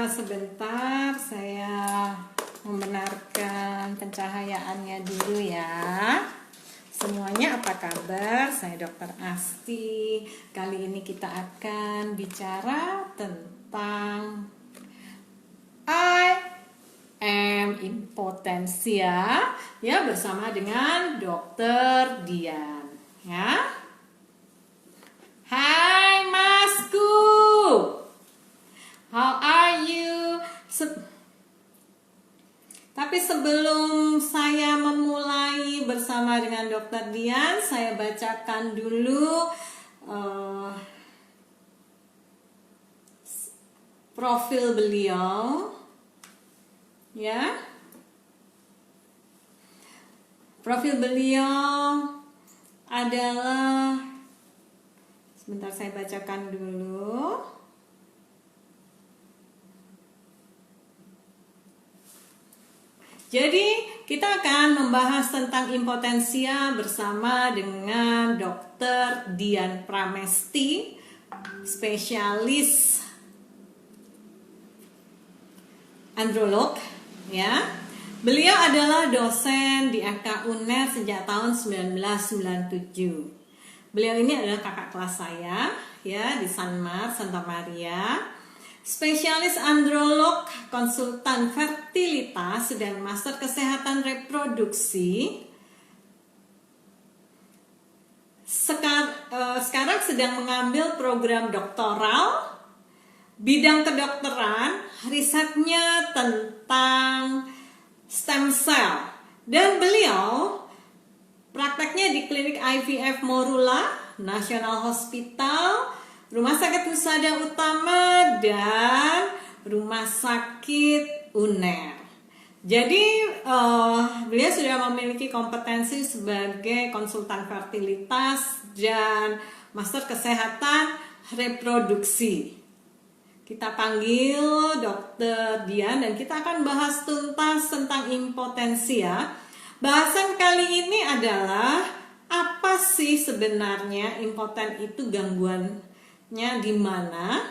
Sebentar saya membenarkan pencahayaannya dulu ya. Semuanya apa kabar? Saya Dr. Asti. Kali ini kita akan bicara tentang I am impotensia ya bersama dengan Dr. Dian ya. Hai Masku. How are you? Tapi sebelum saya memulai bersama dengan Dr. Dian, saya bacakan dulu profil beliau, ya. Profil beliau adalah, sebentar saya bacakan dulu. Jadi kita akan membahas tentang impotensia bersama dengan Dr. Dian Pramesti, spesialis androlog ya. Beliau adalah dosen di FK UNER sejak tahun 1997. Beliau ini adalah kakak kelas saya ya di Sanmar, Santa Maria. Spesialis androlog, konsultan fertilitas, dan master kesehatan reproduksi. Sekarang sedang mengambil program doktoral, bidang kedokteran, risetnya tentang stem cell. Dan beliau prakteknya di klinik IVF Morula, National Hospital, Rumah Sakit Husada Utama, dan Rumah Sakit UNER. Jadi beliau sudah memiliki kompetensi sebagai konsultan fertilitas dan master kesehatan reproduksi. Kita panggil Dr. Dian dan kita akan bahas tuntas tentang impotensia. Bahasan kali ini adalah apa sih sebenarnya impoten itu, gangguan di mana,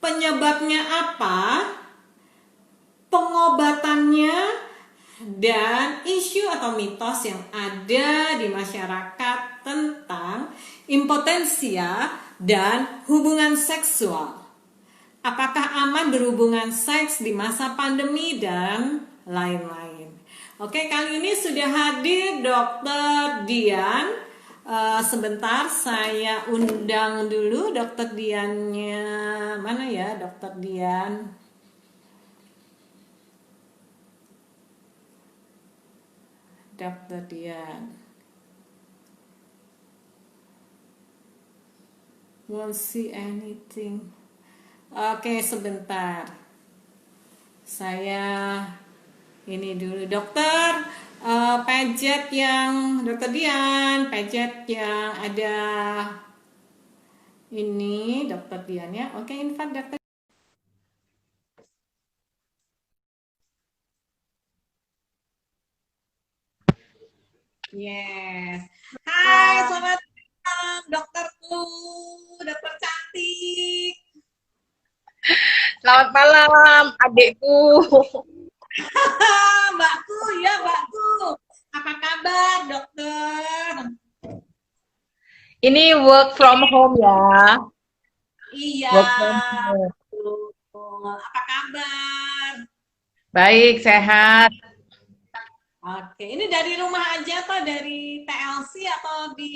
penyebabnya apa, pengobatannya, dan isu atau mitos yang ada di masyarakat tentang impotensia dan hubungan seksual. Apakah aman berhubungan seks di masa pandemi dan lain-lain. Oke, kali ini sudah hadir Dr. Dian. Sebentar saya undang dulu Dr. Diannya. Mana ya Dr. Dian? Dr. Dian. Won't see anything. Oke, sebentar. Saya ini dulu dokter. Paget yang Dr. Dian, paget yang ada ini Dr. Dian ya. Oke, invite Dr. Yes. Hai, selamat malam dokterku, dokter cantik. Selamat malam adikku. Mbakku, ya Mbakku. Apa kabar dokter? Ini work from home ya. Iya. Work from home. Apa kabar? Baik, sehat. Oke, ini dari rumah aja atau dari TLC atau di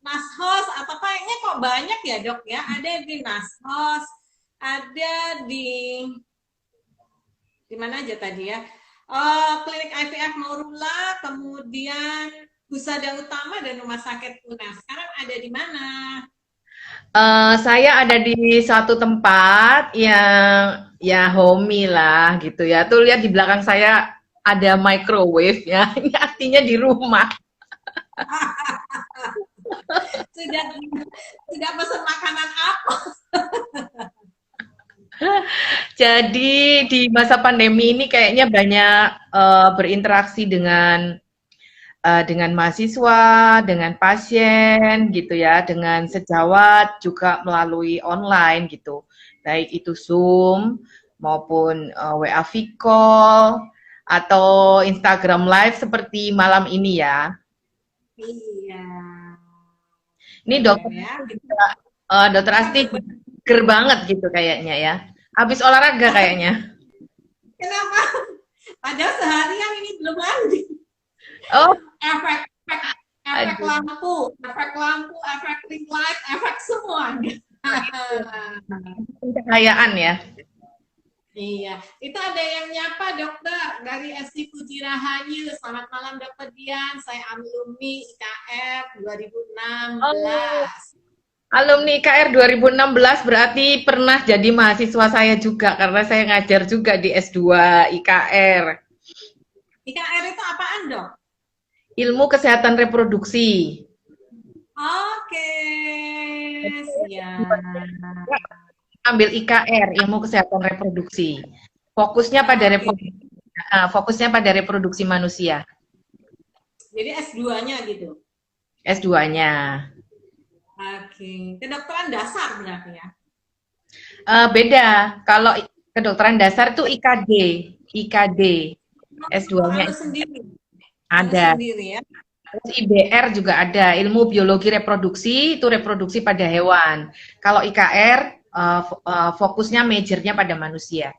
Nashos atau kayaknya kok banyak ya dok ya? Ada di Nashos, ada di mana aja tadi ya? Klinik IVF Morula, kemudian Husada Utama dan Rumah Sakit UNER. Sekarang ada di mana? Saya ada di satu tempat yang ya homey lah gitu ya. Tuh lihat di belakang saya ada microwave ya. Ini artinya di rumah. Sudah pesan makanan apa? Jadi di masa pandemi ini kayaknya banyak berinteraksi dengan mahasiswa, dengan pasien gitu ya, dengan sejawat juga melalui online gitu. Baik itu Zoom maupun WA video call atau Instagram Live seperti malam ini ya. Iya. Ini Benar dokter ya. Dokter Asti ger banget gitu kayaknya ya. Habis olahraga kayaknya. Kenapa? Padahal seharian ini belum mandi. Oh, Efek lampu, efek ring light, efek semua. pencahayaan ya. Iya, itu ada yang nyapa dokter dari SD Puji Rahayu. Selamat malam Dokter Dian, saya alumni IKR 2016. Oh, alumni IKR 2016 berarti pernah jadi mahasiswa saya juga karena saya ngajar juga di S2 IKR. IKR itu apaan dok? Ilmu kesehatan reproduksi. Oke, siap. Ambil IKR, ilmu kesehatan reproduksi. Fokusnya pada reproduksi manusia. Jadi S2-nya gitu. S2-nya. Oke, kedokteran dasar berarti ya? Beda. Kalau kedokteran dasar itu IKD. S2-nya Harus sendiri. ada. Harus sendiri ya. Terus IBR juga ada, ilmu biologi reproduksi, itu reproduksi pada hewan. Kalau IKR, fokusnya majornya pada manusia.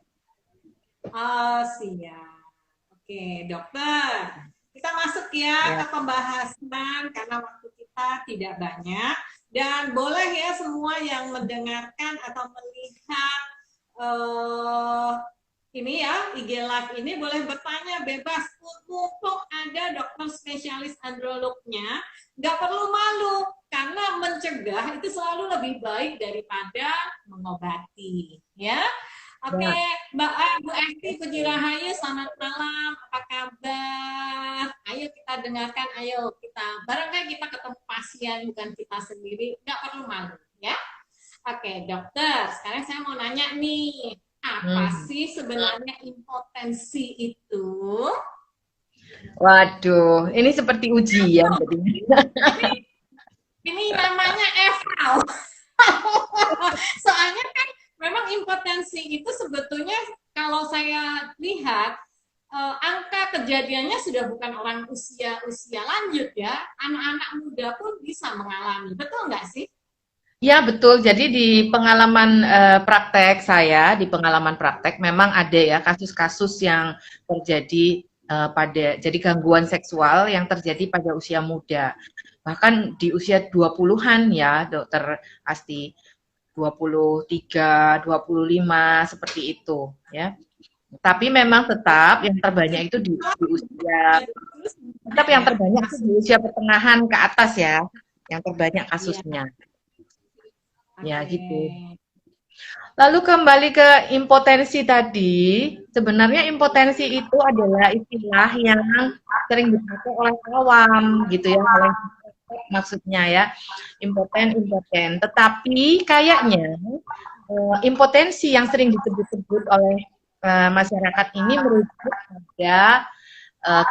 Oh, siap. Oke, dokter. Kita masuk ya ke pembahasan karena waktu kita tidak banyak. Dan boleh ya semua yang mendengarkan atau melihat ini ya, IG Live ini boleh bertanya bebas. Mumpung ada dokter spesialis androlognya, nggak perlu malu. Karena mencegah itu selalu lebih baik daripada mengobati. Ya, oke, Bu Esti Puji Rahayu, selamat malam. Apa kabar? Ayo kita dengarkan, ayo kita. Barangkali kita ketemu pasien, bukan kita sendiri. Nggak perlu malu, ya. Oke, dokter. Sekarang saya mau nanya nih. Apa sih sebenarnya impotensi itu? Waduh, ini seperti ujian. Ini namanya eval. Soalnya kan memang impotensi itu sebetulnya kalau saya lihat angka kejadiannya sudah bukan orang usia lanjut ya, anak-anak muda pun bisa mengalami. Betul nggak sih? Ya betul, jadi di pengalaman praktek saya, di pengalaman praktek memang ada ya kasus-kasus yang terjadi jadi gangguan seksual yang terjadi pada usia muda. Bahkan di usia 20-an ya dokter Asti, 23, 25 seperti itu ya. Tapi memang tetap yang terbanyak itu di usia, tetap yang terbanyak itu di usia pertengahan ke atas ya, yang terbanyak kasusnya. Ya gitu. Lalu kembali ke impotensi tadi, sebenarnya impotensi itu adalah istilah yang sering dipakai oleh awam gitu ya, oleh maksudnya ya, impoten. Tetapi kayaknya impotensi yang sering disebut-sebut oleh masyarakat ini merujuk pada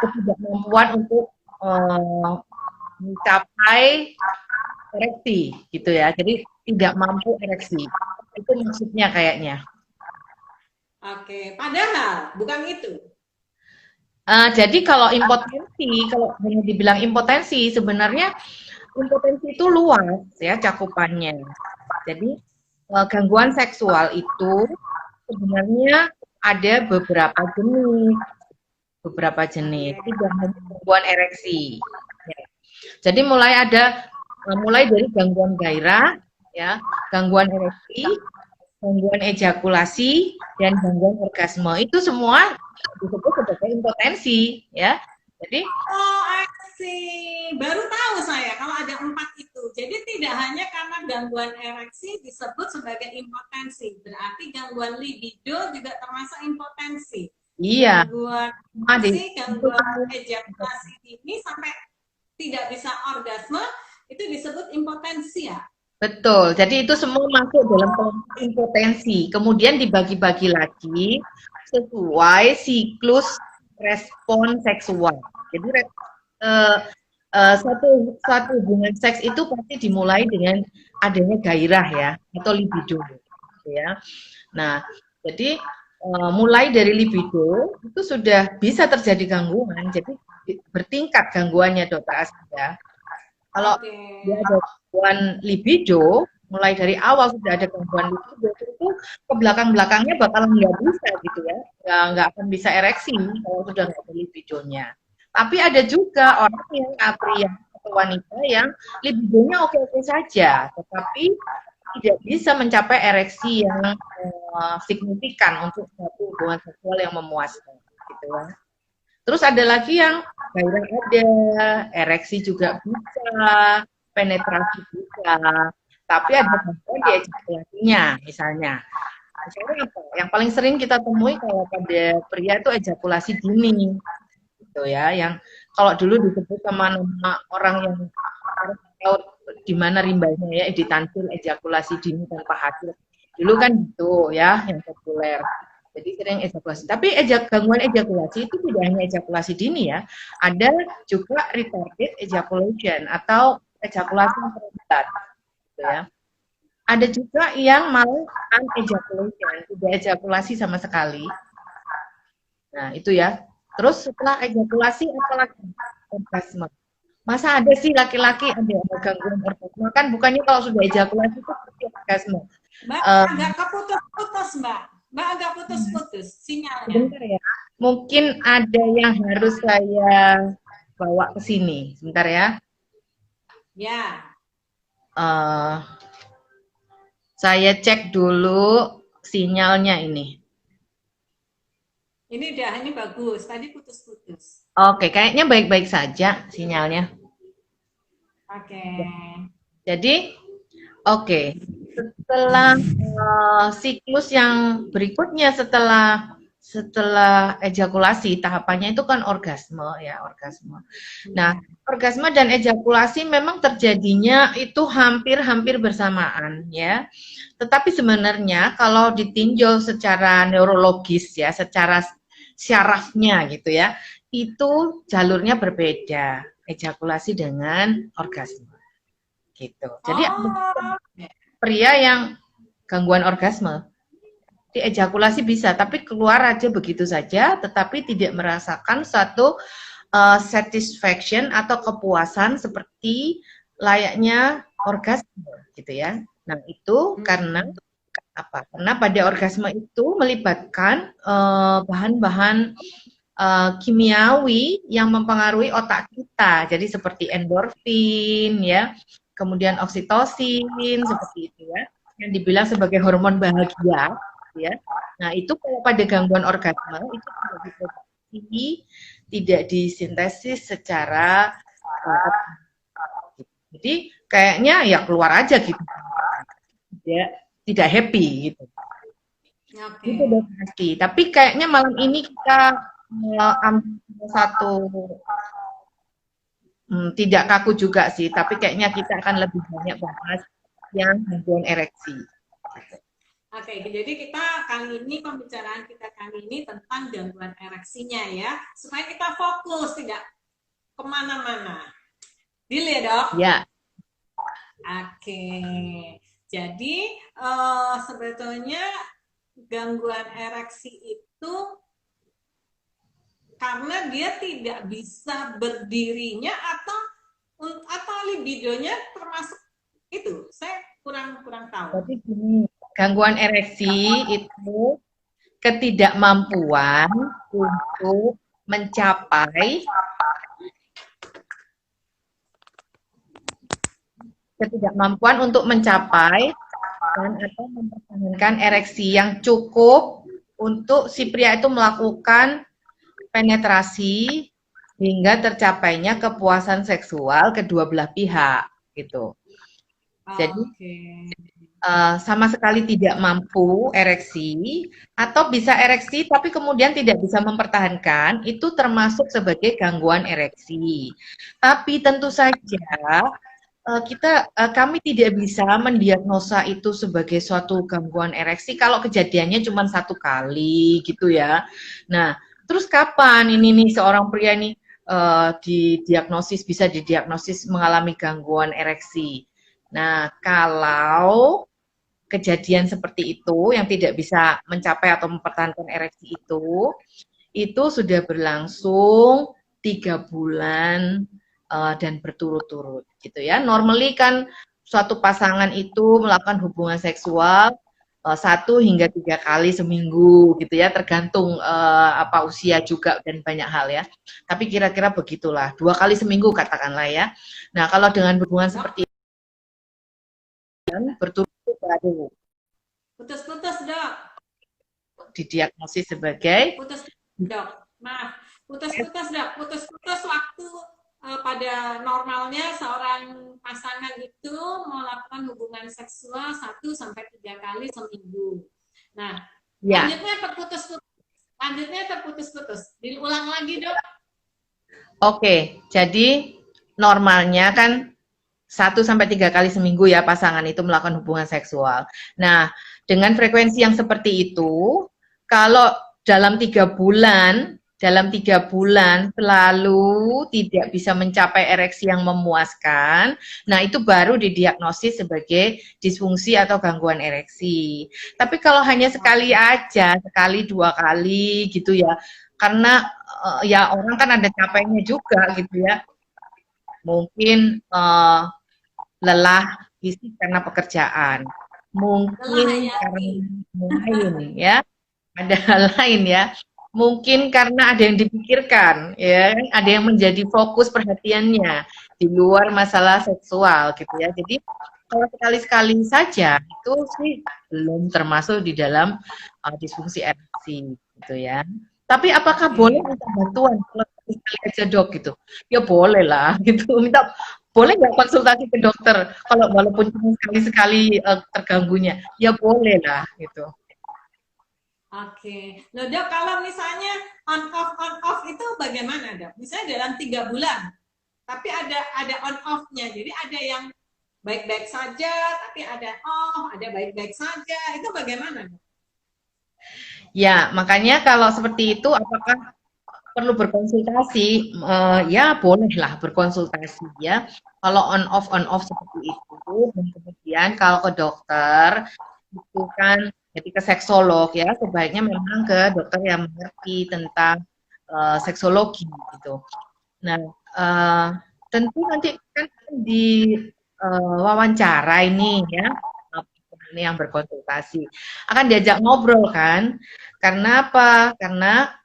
ketidakmampuan untuk mencapai ereksi gitu ya. Jadi tidak mampu ereksi. Itu maksudnya kayaknya. Oke, padahal bukan itu. Jadi kalau impotensi, kalau hanya dibilang impotensi, sebenarnya impotensi itu luas ya cakupannya. Jadi gangguan seksual itu sebenarnya ada beberapa jenis, tidak hanya gangguan ereksi. Ya. Jadi mulai dari gangguan gairah, ya, gangguan ereksi, gangguan ejakulasi, dan gangguan orgasme. Itu semua disebut sebagai impotensi, ya. Jadi, I see. Baru tahu saya kalau ada 4 itu. Jadi tidak hanya karena gangguan ereksi disebut sebagai impotensi, berarti gangguan libido juga termasuk impotensi. Iya. Gangguan ejakulasi dini sampai tidak bisa orgasme itu disebut impotensi ya. Betul. Jadi itu semua masuk dalam kelompok impotensi. Kemudian dibagi-bagi lagi sesuai siklus respon seksual. Jadi satu hubungan seks itu pasti dimulai dengan adanya gairah ya atau libido, ya. Nah, jadi mulai dari libido itu sudah bisa terjadi gangguan, jadi bertingkat gangguannya Dokter Asida. Kalau Oke. dia ada gangguan libido, mulai dari awal sudah ada gangguan libido, itu ke belakang-belakangnya bakalan nggak bisa gitu ya, nggak akan bisa ereksi kalau sudah nggak ada libidonya. Tapi ada juga orang yang pria atau wanita yang libidonya oke-oke saja, tetapi tidak bisa mencapai ereksi yang signifikan untuk satu hubungan seksual yang memuaskan, gitu ya. Terus ada lagi yang gairah ada, ereksi juga bisa, penetrasi bisa, tapi ada gangguan di ejakulasinya, misalnya. Misalnya apa? Yang paling sering kita temui kalau pada pria itu ejakulasi dini, gitu ya. Yang kalau dulu disebut sama nama orang yang tahu di mana rimbanya ya, editansil ejakulasi dini tanpa hasil. Dulu kan gitu ya, yang populer. Jadi sering ejakulasi. Tapi gangguan ejakulasi itu tidak hanya ejakulasi dini ya, ada juga retarded ejaculation atau ejakulasi terlambat, gitu ya. Ada juga yang malah unejaculation, tidak ejakulasi sama sekali. Nah itu ya. Terus setelah ejakulasi apalagi orgasme. Masa ada sih laki-laki ada gangguan orgasme? Kan bukannya kalau sudah ejakulasi itu seperti orgasme. Mbak, agak keputus-putus, Mbak. Mbak agak putus-putus sinyalnya. Sebentar ya. Mungkin ada yang harus saya bawa ke sini. Sebentar ya. Ya. Saya cek dulu sinyalnya ini. Ini bagus. Tadi putus-putus. Oke, kayaknya baik-baik saja sinyalnya. Oke. Jadi, oke. Setelah siklus yang berikutnya setelah ejakulasi, tahapannya itu kan orgasme ya, orgasme. Nah, orgasme dan ejakulasi memang terjadinya itu hampir-hampir bersamaan ya. Tetapi sebenarnya kalau ditinjau secara neurologis ya, secara syarafnya gitu ya, itu jalurnya berbeda, ejakulasi dengan orgasme. Gitu. Jadi pria yang gangguan orgasme di ejakulasi bisa, tapi keluar aja begitu saja, tetapi tidak merasakan suatu satisfaction atau kepuasan seperti layaknya orgasme, gitu ya. Nah itu karena apa? Karena pada orgasme itu melibatkan bahan-bahan kimiawi yang mempengaruhi otak kita, jadi seperti endorfin, ya, kemudian oksitosin, seperti itu ya, yang dibilang sebagai hormon bahagia. Ya. Nah, itu kalau pada gangguan orgasme itu tidak diproduksi, tidak disintesis secara jadi kayaknya ya keluar aja gitu. Tidak happy gitu. Okay. Itu udah pasti. Tapi kayaknya malam ini kita ambil satu tidak kaku juga sih, tapi kayaknya kita akan lebih banyak bahas yang gangguan ereksi. Oke, jadi kita kali ini pembicaraan kita kali ini tentang gangguan ereksinya ya, supaya kita fokus tidak kemana-mana. Deal ya dok? Ya. Oke, jadi sebetulnya gangguan ereksi itu karena dia tidak bisa berdirinya atau libidonya termasuk itu, saya kurang tahu. Jadi gini, gangguan ereksi itu ketidakmampuan untuk mencapai dan atau mempertahankan ereksi yang cukup untuk si pria itu melakukan penetrasi hingga tercapainya kepuasan seksual kedua belah pihak gitu. Jadi sama sekali tidak mampu ereksi atau bisa ereksi tapi kemudian tidak bisa mempertahankan, itu termasuk sebagai gangguan ereksi. Tapi tentu saja kami tidak bisa mendiagnosa itu sebagai suatu gangguan ereksi kalau kejadiannya cuma satu kali gitu ya. Nah, terus kapan ini nih seorang pria nih bisa didiagnosis mengalami gangguan ereksi? Nah, kalau kejadian seperti itu yang tidak bisa mencapai atau mempertahankan ereksi itu sudah berlangsung 3 bulan dan berturut-turut gitu ya. Normally kan suatu pasangan itu melakukan hubungan seksual 1 hingga 3 kali seminggu gitu ya, tergantung apa usia juga dan banyak hal ya. Tapi kira-kira begitulah, 2 kali seminggu katakanlah ya. Nah kalau dengan hubungan seperti itu berturut-turut baru Putus-putus, Dok. didiagnosis sebagai Putus, Dok. Maaf, putus-putus, Dok. Putus-putus waktu pada normalnya seorang pasangan itu melakukan hubungan seksual 1 sampai 3 kali seminggu. Nah, ya. Lanjutnya terputus-putus. Diulang lagi, Dok. Oke, jadi normalnya kan 1 sampai 3 kali seminggu ya pasangan itu melakukan hubungan seksual. Nah, dengan frekuensi yang seperti itu, kalau dalam 3 bulan selalu tidak bisa mencapai ereksi yang memuaskan, nah itu baru didiagnosis sebagai disfungsi atau gangguan ereksi. Tapi kalau hanya sekali aja, sekali 2 kali gitu ya, karena ya orang kan ada capeknya juga gitu ya, mungkin lelah fisik karena pekerjaan, mungkin karena lain ya, ada hal lain ya, mungkin karena ada yang dipikirkan ya, ada yang menjadi fokus perhatiannya di luar masalah seksual gitu ya. Jadi kalau sekali-sekali saja itu sih belum termasuk di dalam disfungsi ereksi gitu ya. Tapi apakah boleh minta bantuan kalau sekali aja dok gitu? Ya boleh lah gitu. Minta boleh nggak konsultasi ke dokter kalau walaupun cuma sekali-sekali terganggunya? Ya boleh lah gitu. Oke. Loh, Dok, kalau misalnya on off itu bagaimana, Dok? Misalnya dalam 3 bulan, tapi ada on off-nya. Jadi ada yang baik-baik saja, tapi ada baik-baik saja. Itu bagaimana, Dok? Ya, makanya kalau seperti itu, apakah perlu berkonsultasi? Ya, bolehlah berkonsultasi ya. Kalau on off seperti itu, dan kemudian kalau ke dokter, itu kan jadi ke seksolog ya, sebaiknya memang ke dokter yang mengerti tentang seksologi gitu. Nah, tentu nanti kan di wawancara ini ya, ini yang berkonsultasi akan diajak ngobrol kan, karena apa? Karena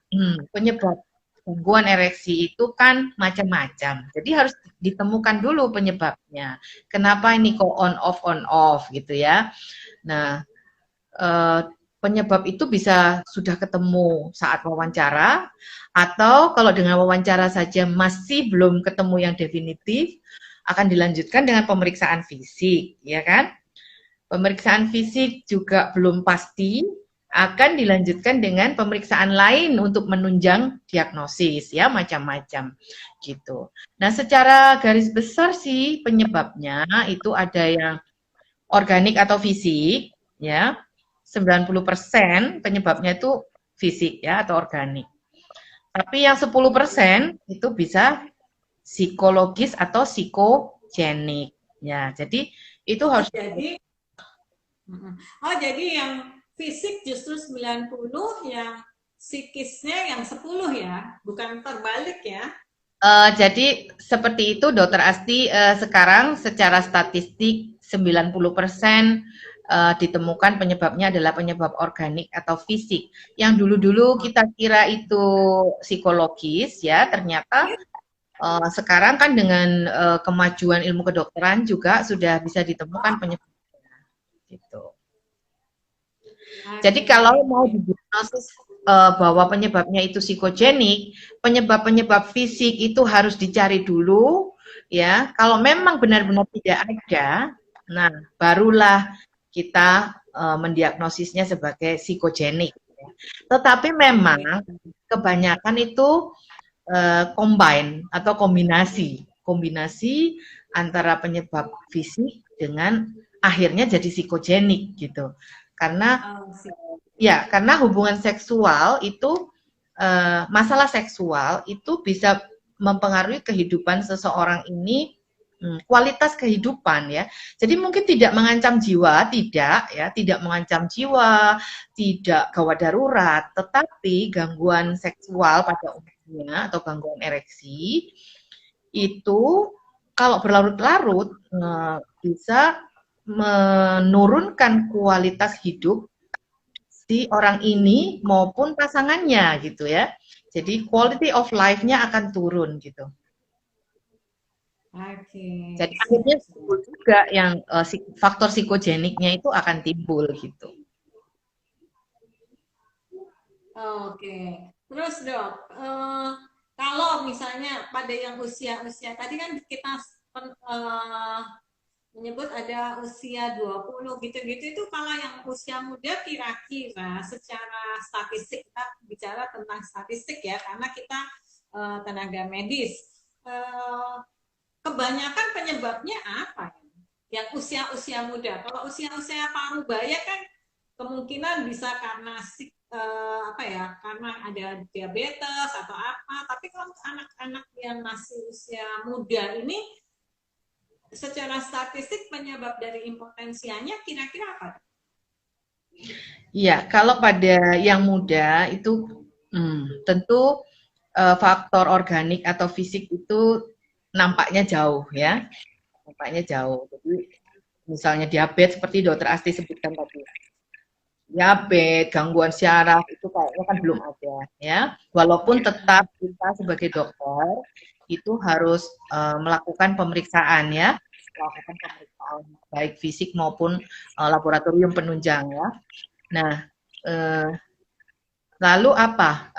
penyebab gangguan ereksi itu kan macam-macam, jadi harus ditemukan dulu penyebabnya, kenapa ini kok on off gitu ya. Nah, penyebab itu bisa sudah ketemu saat wawancara, atau kalau dengan wawancara saja masih belum ketemu yang definitif, akan dilanjutkan dengan pemeriksaan fisik, ya kan? Pemeriksaan fisik juga belum pasti, akan dilanjutkan dengan pemeriksaan lain untuk menunjang diagnosis, ya macam-macam gitu. Nah, secara garis besar sih penyebabnya itu ada yang organik atau fisik, ya. 90% penyebabnya itu fisik ya atau organik. Tapi yang 10% itu bisa psikologis atau psikogenik. Ya, jadi itu harus jadi yang fisik justru 90, yang psikisnya yang 10 ya, bukan terbalik ya. Jadi seperti itu Dokter Asti, sekarang secara statistik 90% ditemukan penyebabnya adalah penyebab organik atau fisik. Yang dulu-dulu kita kira itu psikologis ya, ternyata sekarang kan dengan kemajuan ilmu kedokteran juga sudah bisa ditemukan penyebabnya gitu. Jadi kalau mau didiagnosis bahwa penyebabnya itu psikogenik, penyebab-penyebab fisik itu harus dicari dulu ya. Kalau memang benar-benar tidak ada, nah barulah kita mendiagnosisnya sebagai psikogenik. Tetapi memang kebanyakan itu combine atau kombinasi antara penyebab fisik dengan akhirnya jadi psikogenik gitu. Karena karena hubungan seksual itu masalah seksual itu bisa mempengaruhi kehidupan seseorang ini kualitas kehidupan ya. Jadi mungkin tidak mengancam jiwa, tidak ya, tidak mengancam jiwa, tidak gawat darurat, tetapi gangguan seksual pada umumnya atau gangguan ereksi itu kalau berlarut-larut bisa menurunkan kualitas hidup si orang ini maupun pasangannya gitu ya. Jadi quality of life-nya akan turun gitu. Jadi akhirnya timbul juga yang faktor psikogeniknya itu akan timbul gitu. Oke, terus dok, kalau misalnya pada yang usia-usia tadi kan kita menyebut ada usia 20 gitu-gitu, itu kalau yang usia muda kira-kira secara statistik, kita bicara tentang statistik ya, karena kita tenaga medis, kebanyakan penyebabnya apa? Yang usia-usia muda. Kalau usia-usia parubaya kan kemungkinan bisa karena apa ya, karena ada diabetes atau apa. Tapi kalau anak-anak yang masih usia muda ini, secara statistik penyebab dari impotensianya kira-kira apa? Iya, kalau pada yang muda itu tentu faktor organik atau fisik itu nampaknya jauh ya, nampaknya jauh. Jadi misalnya diabetes seperti dokter Asti sebutkan tadi, diabetes, gangguan syaraf itu kayaknya kan belum ada ya. Walaupun tetap kita sebagai dokter itu harus melakukan pemeriksaan ya, melakukan pemeriksaan baik fisik maupun laboratorium penunjang ya. Nah, lalu apa?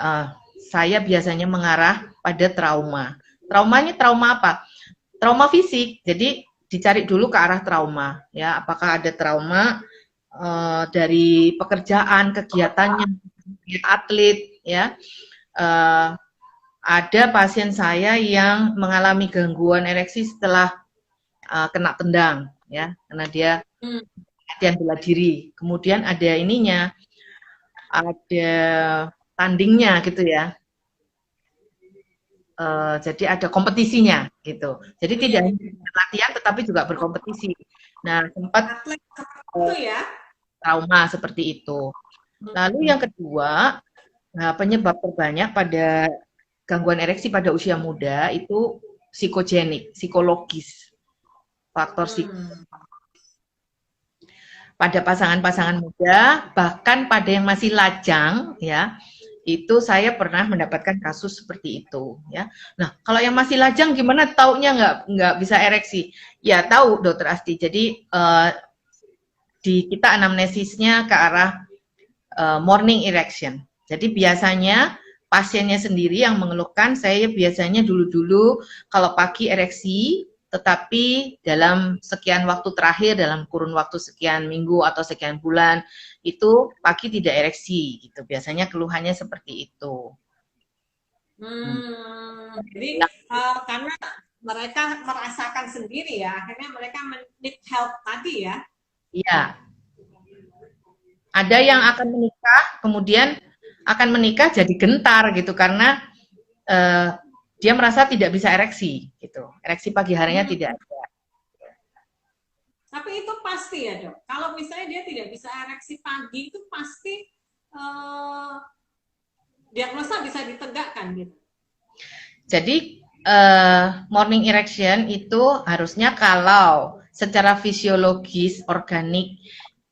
Saya biasanya mengarah pada trauma. Traumanya trauma apa? Trauma fisik. Jadi dicari dulu ke arah trauma ya. Apakah ada trauma dari pekerjaan, kegiatannya, atlet ya. Ada pasien saya yang mengalami gangguan ereksi setelah kena tendang ya, karena dia latihan bela diri. Kemudian ada ininya, ada tandingnya gitu ya. Jadi ada kompetisinya gitu. Jadi tidak hanya latihan tetapi juga berkompetisi. Nah, sempat trauma seperti itu. Lalu yang kedua, penyebab terbanyak pada gangguan ereksi pada usia muda itu psikogenik, psikologis. Faktor psikologis. Pada pasangan-pasangan muda, bahkan pada yang masih lajang ya, itu saya pernah mendapatkan kasus seperti itu ya. Nah, kalau yang masih lajang gimana taunya nggak bisa ereksi? Ya tahu dokter Asti. Jadi di kita anamnesisnya ke arah morning erection. Jadi biasanya pasiennya sendiri yang mengeluhkan, saya biasanya dulu-dulu kalau pagi ereksi, tetapi dalam sekian waktu terakhir, dalam kurun waktu sekian minggu atau sekian bulan, itu pagi tidak ereksi, gitu. Biasanya keluhannya seperti itu. Jadi karena mereka merasakan sendiri ya, akhirnya mereka need help tadi ya. Iya. Ada yang akan menikah, kemudian akan menikah jadi gentar gitu karena dia merasa tidak bisa ereksi gitu. Ereksi pagi harinya tidak ada. Tapi itu pasti ya dok. Kalau misalnya dia tidak bisa ereksi pagi itu pasti diagnosa bisa ditegakkan gitu. Jadi morning erection itu harusnya kalau secara fisiologis organik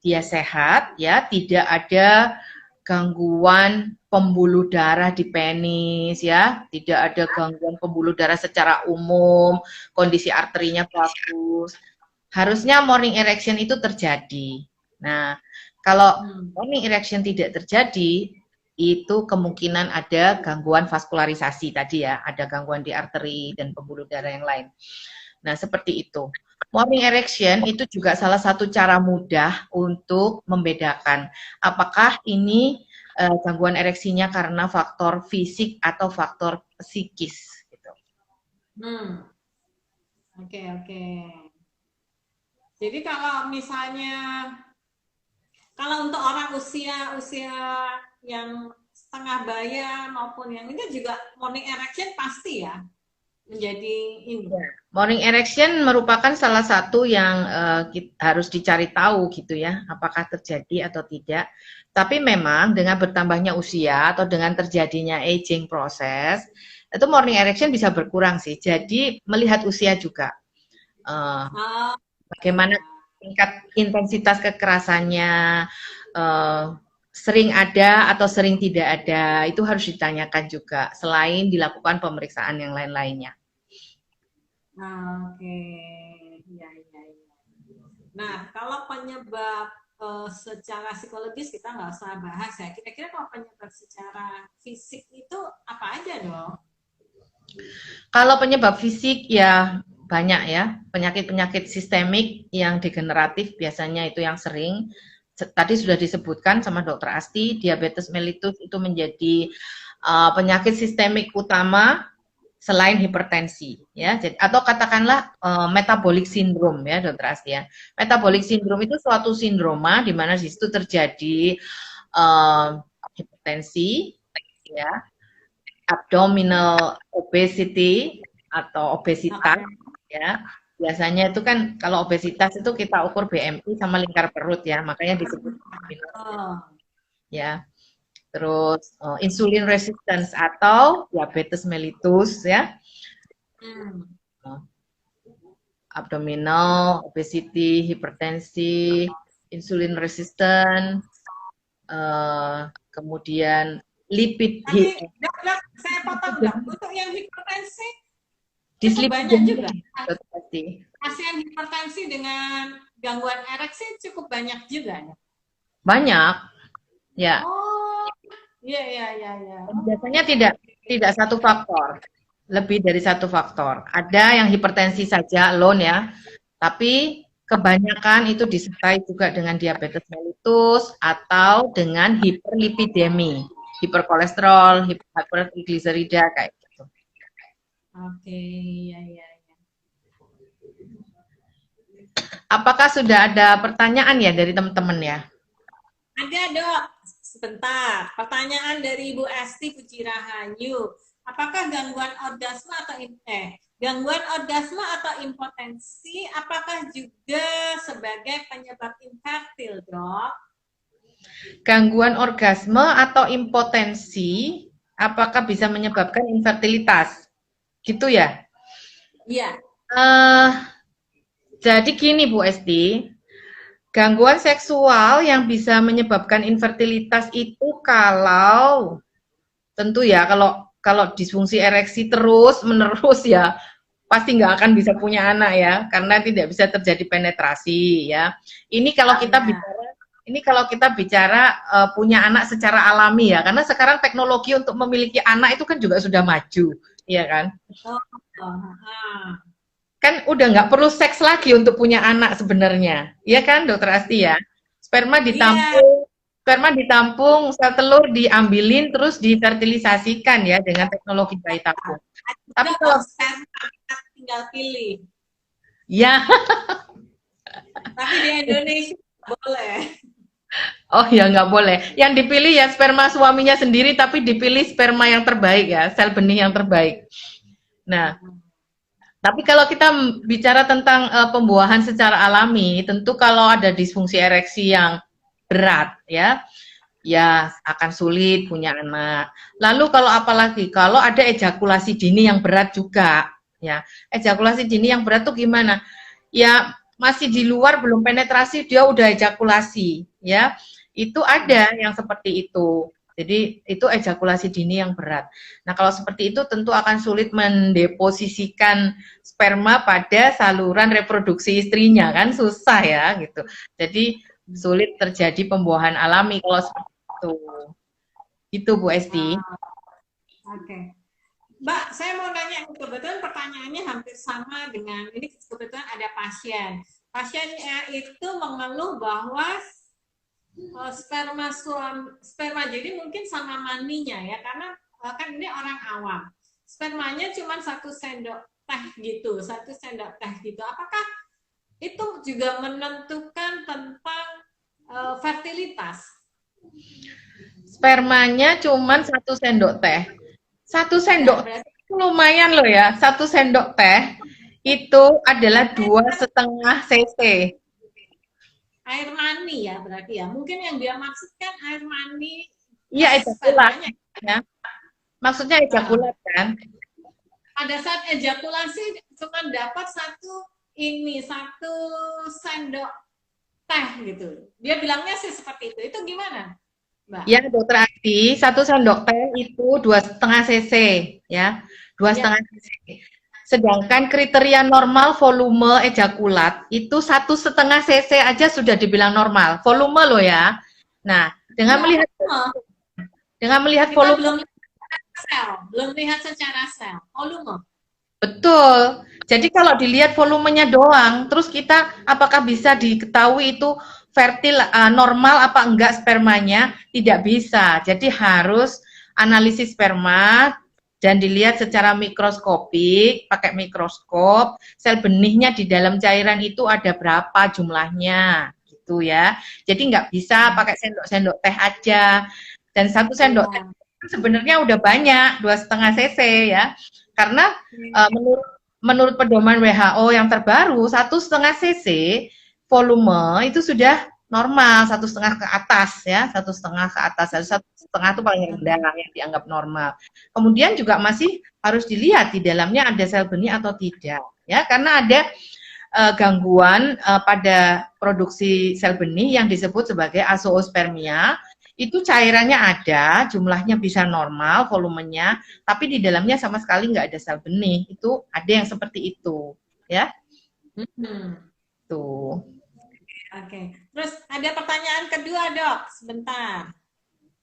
dia sehat ya, tidak ada gangguan pembuluh darah di penis ya, tidak ada gangguan pembuluh darah secara umum, kondisi arterinya bagus. Harusnya morning erection itu terjadi. Nah, kalau morning erection tidak terjadi, itu kemungkinan ada gangguan vaskularisasi tadi ya, ada gangguan di arteri dan pembuluh darah yang lain. Nah, seperti itu. Morning erection itu juga salah satu cara mudah untuk membedakan apakah ini gangguan ereksinya karena faktor fisik atau faktor psikis. Gitu. Oke. Jadi kalau misalnya, kalau untuk orang usia yang setengah baya maupun yang ini juga morning erection pasti ya? menjadi ini. Morning erection merupakan salah satu yang harus dicari tahu gitu ya, apakah terjadi atau tidak. Tapi memang dengan bertambahnya usia atau dengan terjadinya aging proses, itu morning erection bisa berkurang sih. Jadi melihat usia juga. Oh, Bagaimana tingkat intensitas kekerasannya, sering ada atau sering tidak ada, itu harus ditanyakan juga, selain dilakukan pemeriksaan yang lain-lainnya. oke. Ya, ya, ya. Nah, kalau penyebab secara psikologis kita nggak usah bahas ya. Kira-kira kalau penyebab secara fisik itu apa aja dong? Kalau penyebab fisik ya banyak ya, penyakit-penyakit sistemik yang degeneratif biasanya itu yang sering. Tadi sudah disebutkan sama Dokter Asti, diabetes mellitus itu menjadi penyakit sistemik utama selain hipertensi ya, atau katakanlah metabolic syndrome ya Dokter Asti ya. Metabolic syndrome itu suatu sindroma di mana di situ terjadi hipertensi ya, abdominal obesity atau obesitas ya. Biasanya itu kan kalau obesitas itu kita ukur BMI sama lingkar perut ya, makanya disebut ya. Terus insulin resistance atau diabetes mellitus ya. Abdominal obesity, hipertensi, insulin resistant, kemudian lipid. Saya potong dong. Untuk yang hipertensi cukup banyak juga. Pasien hipertensi dengan gangguan ereksi cukup banyak juga. Banyak, ya. Oh, iya, iya, iya. Biasanya tidak satu faktor, lebih dari satu faktor. Ada yang hipertensi saja alone ya, tapi kebanyakan itu disertai juga dengan diabetes mellitus atau dengan hiperlipidemi, hiperkolesterol, hipertrigliserida kayak gitu. Oke, ya, ya, ya. Apakah sudah ada pertanyaan ya dari teman-teman ya? Ada dok, sebentar. Pertanyaan dari Ibu Esti Puji-Rahayu. Apakah gangguan orgasme atau impotensi apakah juga sebagai penyebab infertil, dok? Gangguan orgasme atau impotensi apakah bisa menyebabkan infertilitas? Gitu ya? Iya. Jadi gini Bu Esti, gangguan seksual yang bisa menyebabkan infertilitas itu kalau tentu ya kalau disfungsi ereksi terus menerus ya pasti nggak akan bisa punya anak ya karena tidak bisa terjadi penetrasi ya. Ini kalau kita bicara punya anak secara alami ya, karena sekarang teknologi untuk memiliki anak itu kan juga sudah maju, ya kan? Kan udah nggak perlu seks lagi untuk punya anak sebenarnya, ya kan, Dokter Asti ya? Sperma ditampung, sel telur diambilin terus difertilisasikan ya dengan teknologi bayi tabung. Tapi kalau tinggal pilih. Ya. Tapi di Indonesia boleh. Oh ya nggak boleh. Yang dipilih ya sperma suaminya sendiri, tapi dipilih sperma yang terbaik ya, sel benih yang terbaik. Nah, tapi kalau kita bicara tentang pembuahan secara alami, tentu kalau ada disfungsi ereksi yang berat ya akan sulit punya anak. Lalu kalau apalagi kalau ada ejakulasi dini yang berat juga, ya ejakulasi dini yang berat tuh gimana? Ya masih di luar belum penetrasi dia udah ejakulasi, ya itu ada yang seperti itu. Jadi itu ejakulasi dini yang berat. Nah kalau seperti itu tentu akan sulit mendeposisikan sperma pada saluran reproduksi istrinya kan susah ya gitu. Jadi sulit terjadi pembuahan alami kalau seperti itu. Itu Bu Esti. Oke. Mbak, saya mau nanya, kebetulan pertanyaannya hampir sama dengan ini, kebetulan ada pasien. Pasiennya itu mengeluh bahwa sperma jadi mungkin sama maninya ya, karena kan ini orang awam. Spermanya cuma 1 sendok teh gitu, 1 sendok teh gitu. Apakah itu juga menentukan tentang fertilitas? Spermanya cuma 1 sendok teh. 1 sendok lumayan loh ya. 1 sendok teh itu adalah 2,5 cc. Air mani ya berarti ya. Mungkin yang dia maksudkan air mani Iya, plus ejakulat. spermanya. Ya. Maksudnya Nah, ejakulat kan? pada saat ejakulasi cuma dapat satu sendok teh gitu. Dia bilangnya sih seperti itu. Itu gimana, Mbak? Ya, dokter Adi, 1 sendok teh itu 2,5 cc, ya, dua Ya. setengah cc. Sedangkan kriteria normal volume ejakulat itu 1,5 cc aja sudah dibilang normal. Volume loh ya. Nah, Ya, volume. dengan melihat Kita volume. belum sel, belum lihat secara sel. Volume. Betul. Jadi kalau dilihat volumenya doang, terus kita apakah bisa diketahui itu fertil normal apa enggak spermanya? Tidak bisa. Jadi harus analisis sperma dan dilihat secara mikroskopik, pakai mikroskop, sel benihnya di dalam cairan itu ada berapa jumlahnya, gitu ya. Jadi nggak bisa pakai sendok-sendok teh aja. Dan 1 sendok teh Ya. sebenarnya udah banyak, 2,5 cc ya. Karena menurut pedoman WHO yang terbaru 1,5 cc volume itu sudah normal, 1,5 ke atas ya, 1,5 ke atas, 1,5 itu paling rendah yang dianggap normal. Kemudian juga masih harus dilihat di dalamnya ada sel benih atau tidak ya, karena ada gangguan pada produksi sel benih yang disebut sebagai azoospermia. Itu cairannya ada, jumlahnya bisa normal, volumenya, tapi di dalamnya sama sekali nggak ada sel benih. Itu ada yang seperti itu, ya. Hmm. Tuh. Oke. Terus ada pertanyaan kedua, Dok. Sebentar.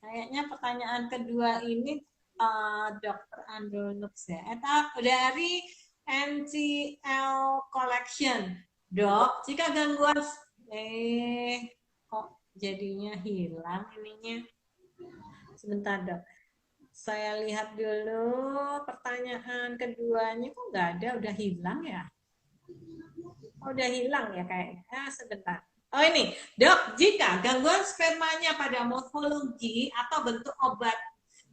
Kayaknya pertanyaan kedua ini Dr. Andronux ya. Dari NCL Collection. Dok, jika gangguan kok jadinya hilang ininya. Sebentar, Dok. Saya lihat dulu pertanyaan keduanya kok nggak ada, udah hilang ya? Oh, udah hilang ya kayaknya. Sebentar. Oh ini, dok, jika gangguan spermanya pada morfologi atau bentuk obat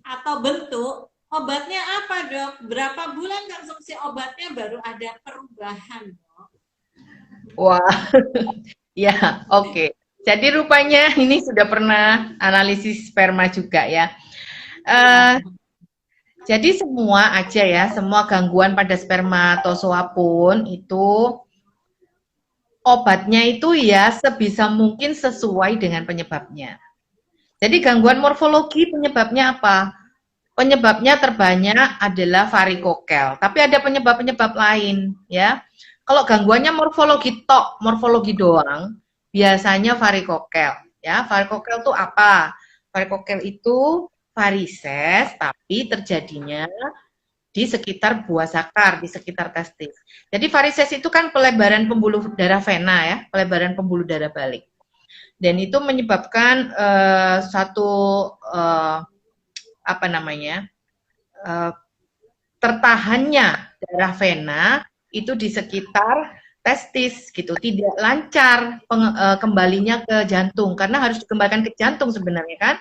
atau bentuk, obatnya apa dok? Berapa bulan konsumsi obatnya baru ada perubahan dok? Wah, ya, oke. Jadi rupanya ini sudah pernah analisis sperma juga ya. Iya. Jadi semua aja ya, semua gangguan pada spermatozoa pun itu obatnya itu ya sebisa mungkin sesuai dengan penyebabnya. Jadi gangguan morfologi penyebabnya apa? Penyebabnya terbanyak adalah varikokel, tapi ada penyebab-penyebab lain ya. Kalau gangguannya morfologi tok, morfologi doang, biasanya varikokel ya. Varikokel itu apa? Varikokel itu varises tapi terjadinya di sekitar buah sakar, di sekitar testis. Jadi varises itu kan pelebaran pembuluh darah vena ya, pelebaran pembuluh darah balik. Dan itu menyebabkan satu apa namanya? Tertahannya darah vena itu di sekitar testis gitu, tidak lancar kembalinya ke jantung karena harus dikembalikan ke jantung sebenarnya kan.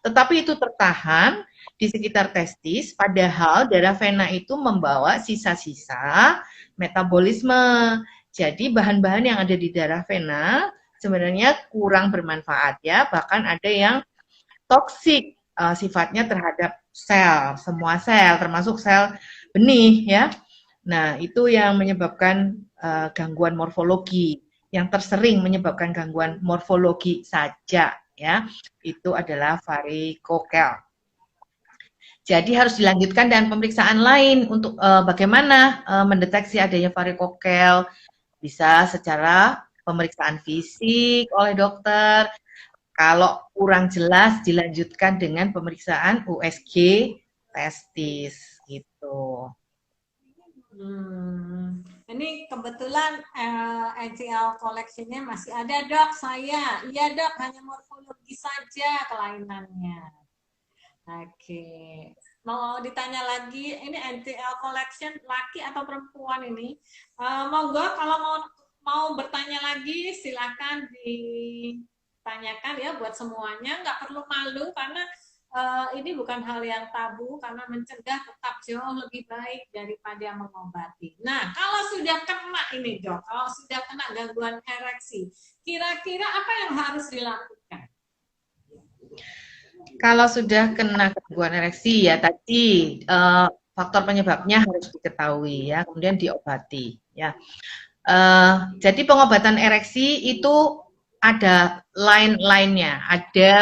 Tetapi itu tertahan di sekitar testis, padahal darah vena itu membawa sisa-sisa metabolisme. Jadi bahan-bahan yang ada di darah vena sebenarnya kurang bermanfaat ya, bahkan ada yang toksik sifatnya terhadap sel, semua sel termasuk sel benih ya. Nah, itu yang menyebabkan gangguan morfologi. Yang tersering menyebabkan gangguan morfologi saja ya, itu adalah varikokel. Jadi harus dilanjutkan dengan pemeriksaan lain untuk bagaimana mendeteksi adanya varikokel. Bisa secara pemeriksaan fisik oleh dokter. Kalau kurang jelas dilanjutkan dengan pemeriksaan USG testis gitu. Ini kebetulan NCL collection-nya masih ada dok saya. Iya dok, hanya morfologi saja kelainannya. Oke. Mau ditanya lagi, ini NCL collection laki atau perempuan ini? Monggo kalau mau bertanya lagi silakan ditanyakan ya buat semuanya, nggak perlu malu karena ini bukan hal yang tabu karena mencegah tetap jauh lebih baik daripada mengobati. Nah, kalau sudah kena ini dok, kalau sudah kena gangguan ereksi, kira-kira apa yang harus dilakukan? Kalau sudah kena gangguan ereksi ya tadi faktor penyebabnya harus diketahui ya, kemudian diobati ya. Jadi pengobatan ereksi itu ada line-line-nya, ada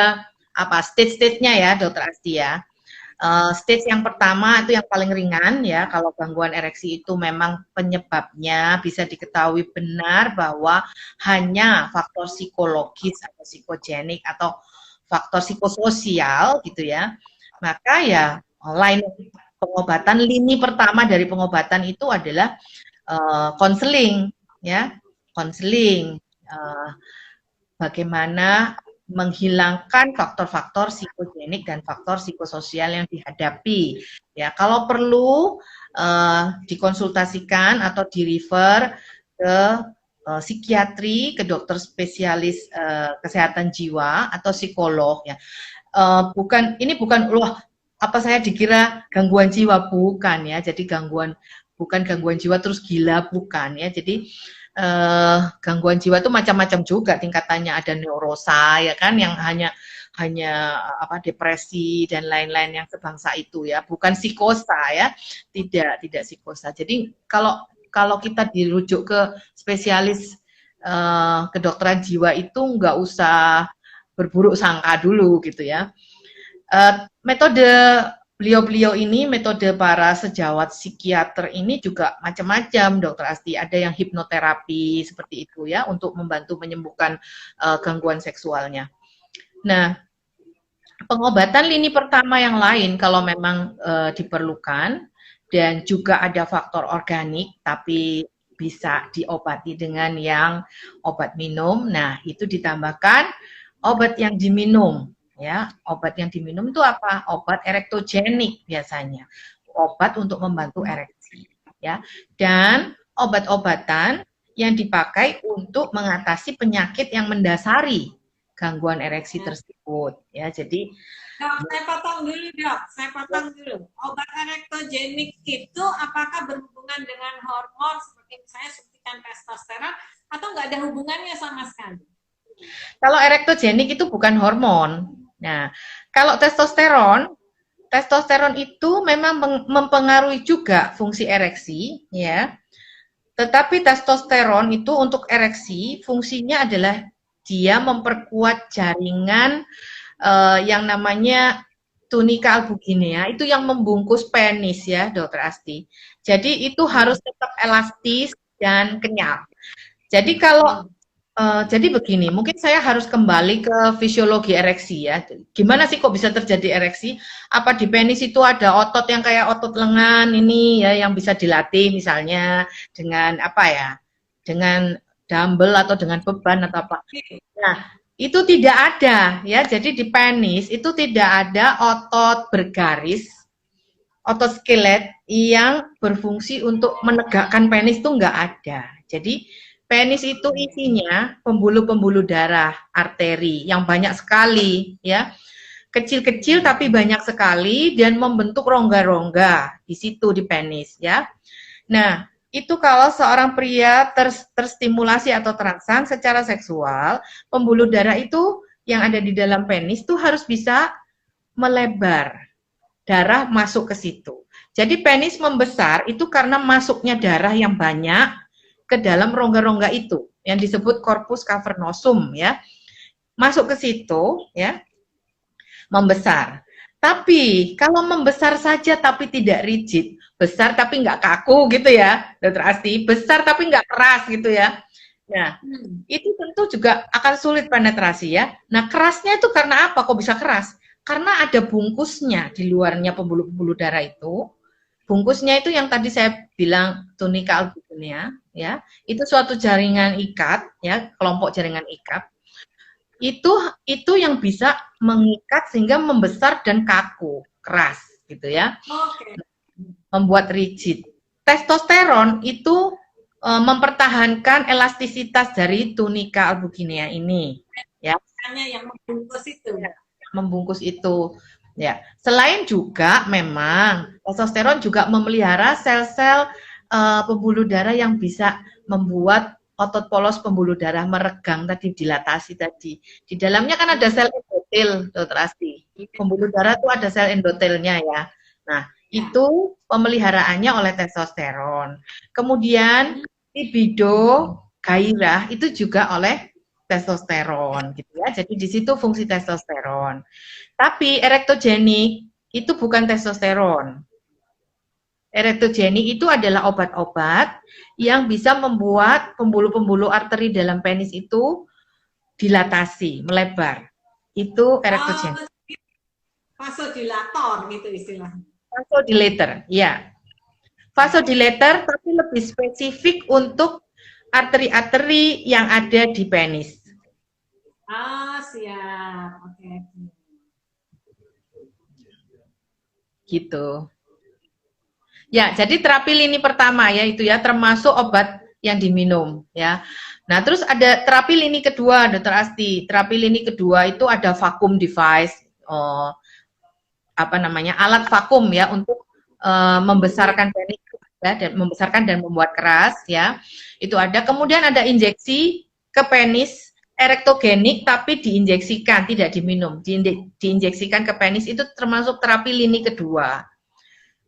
apa stage-stage-nya ya, Dokter Asti ya. Stage yang pertama itu yang paling ringan ya, kalau gangguan ereksi itu memang penyebabnya bisa diketahui benar bahwa hanya faktor psikologis atau psikogenik atau faktor psikososial gitu ya, maka ya line pengobatan, lini pertama dari pengobatan itu adalah konseling ya, konseling bagaimana menghilangkan faktor-faktor psikogenik dan faktor psikososial yang dihadapi. Ya, kalau perlu dikonsultasikan atau di-refer ke psikiatri, ke dokter spesialis kesehatan jiwa atau psikolog ya. Ini bukan loh apa saya dikira gangguan jiwa, bukan ya. Jadi bukan gangguan jiwa terus gila, bukan ya. Jadi gangguan jiwa itu macam-macam juga tingkatannya, ada neurosa ya kan yang hanya apa depresi dan lain-lain yang sebangsa itu ya, bukan psikosa ya, tidak psikosa. Jadi kalau kita dirujuk ke spesialis kedokteran jiwa itu nggak usah berburuk sangka dulu gitu ya. Metode beliau-beliau ini, metode para sejawat psikiater ini juga macam-macam, Dokter Asti. Ada yang hipnoterapi seperti itu ya, untuk membantu menyembuhkan gangguan seksualnya. Nah, pengobatan lini pertama yang lain kalau memang diperlukan dan juga ada faktor organik, tapi bisa diobati dengan yang obat minum. Nah, itu ditambahkan obat yang diminum. Ya, obat yang diminum itu apa? Obat erektogenik biasanya, obat untuk membantu ereksi, ya. Dan obat-obatan yang dipakai untuk mengatasi penyakit yang mendasari gangguan ereksi tersebut, ya. Jadi, dok, saya potong dulu. Obat erektogenik itu apakah berhubungan dengan hormon seperti misalnya suntikan testosteron atau nggak ada hubungannya sama sekali? Kalau erektogenik itu bukan hormon. Nah, kalau testosteron itu memang mempengaruhi juga fungsi ereksi, ya. Tetapi testosteron itu untuk ereksi fungsinya adalah dia memperkuat jaringan yang namanya tunika albuginea, itu yang membungkus penis ya, Dokter Asti. Jadi itu harus tetap elastis dan kenyal. Jadi kalau jadi begini, mungkin saya harus kembali ke fisiologi ereksi ya. Gimana sih kok bisa terjadi ereksi? Apa di penis itu ada otot yang kayak otot lengan ini ya, yang bisa dilatih misalnya dengan apa ya? Dengan dumbbell atau dengan beban atau apa. Nah, itu tidak ada ya. Jadi di penis itu tidak ada otot bergaris, otot skelet yang berfungsi untuk menegakkan penis itu nggak ada. Jadi penis itu isinya pembuluh-pembuluh darah, arteri yang banyak sekali ya. Kecil-kecil tapi banyak sekali dan membentuk rongga-rongga di situ di penis ya. Nah, itu kalau seorang pria terstimulasi atau terangsang secara seksual, pembuluh darah itu yang ada di dalam penis itu harus bisa melebar. Darah masuk ke situ. Jadi penis membesar itu karena masuknya darah yang banyak ke dalam rongga-rongga itu yang disebut corpus cavernosum ya, masuk ke situ ya, membesar. Tapi kalau membesar saja tapi tidak rigid, besar tapi nggak kaku gitu ya, Dokter Asti, besar tapi nggak keras gitu ya. Nah, itu tentu juga akan sulit penetrasi ya. Nah, kerasnya itu karena apa? Kok bisa keras? Karena ada bungkusnya di luarnya pembuluh-pembuluh darah itu. Bungkusnya itu yang tadi saya bilang tunika albuginea ya, itu suatu jaringan ikat ya, kelompok jaringan ikat. Itu yang bisa mengikat sehingga membesar dan kaku, keras gitu ya. Oke. Membuat rigid. Testosteron itu mempertahankan elastisitas dari tunika albuginea ini ya. Yang membungkus itu. Membungkus itu. Ya, selain juga memang testosteron juga memelihara sel-sel pembuluh darah yang bisa membuat otot polos pembuluh darah meregang tadi, dilatasi tadi. Di dalamnya kan ada sel endotel, Dokter Asti. Pembuluh darah itu ada sel endotelnya ya. Nah, Ya. itu pemeliharaannya oleh testosteron. Kemudian libido, gairah itu juga oleh testosteron gitu ya. Jadi di situ fungsi testosteron. Tapi erektogenik itu bukan testosteron. Erektogenik itu adalah obat-obat yang bisa membuat pembuluh-pembuluh arteri dalam penis itu dilatasi, melebar. Itu Oh, erektogenik. vasodilator gitu istilahnya. Vasodilator, ya. Vasodilator tapi lebih spesifik untuk arteri-arteri yang ada di penis. Ah, siap. Oke. Gitu. Ya, jadi terapi lini pertama ya itu ya termasuk obat yang diminum ya. Nah, terus ada terapi lini kedua, Dokter Asti. Terapi lini kedua itu ada vakum device, apa namanya alat vakum ya untuk membesarkan penis ya, dan membesarkan dan membuat keras ya. Itu ada. Kemudian ada injeksi ke penis erektogenik tapi diinjeksikan, tidak diminum, diinjeksikan ke penis itu termasuk terapi lini kedua.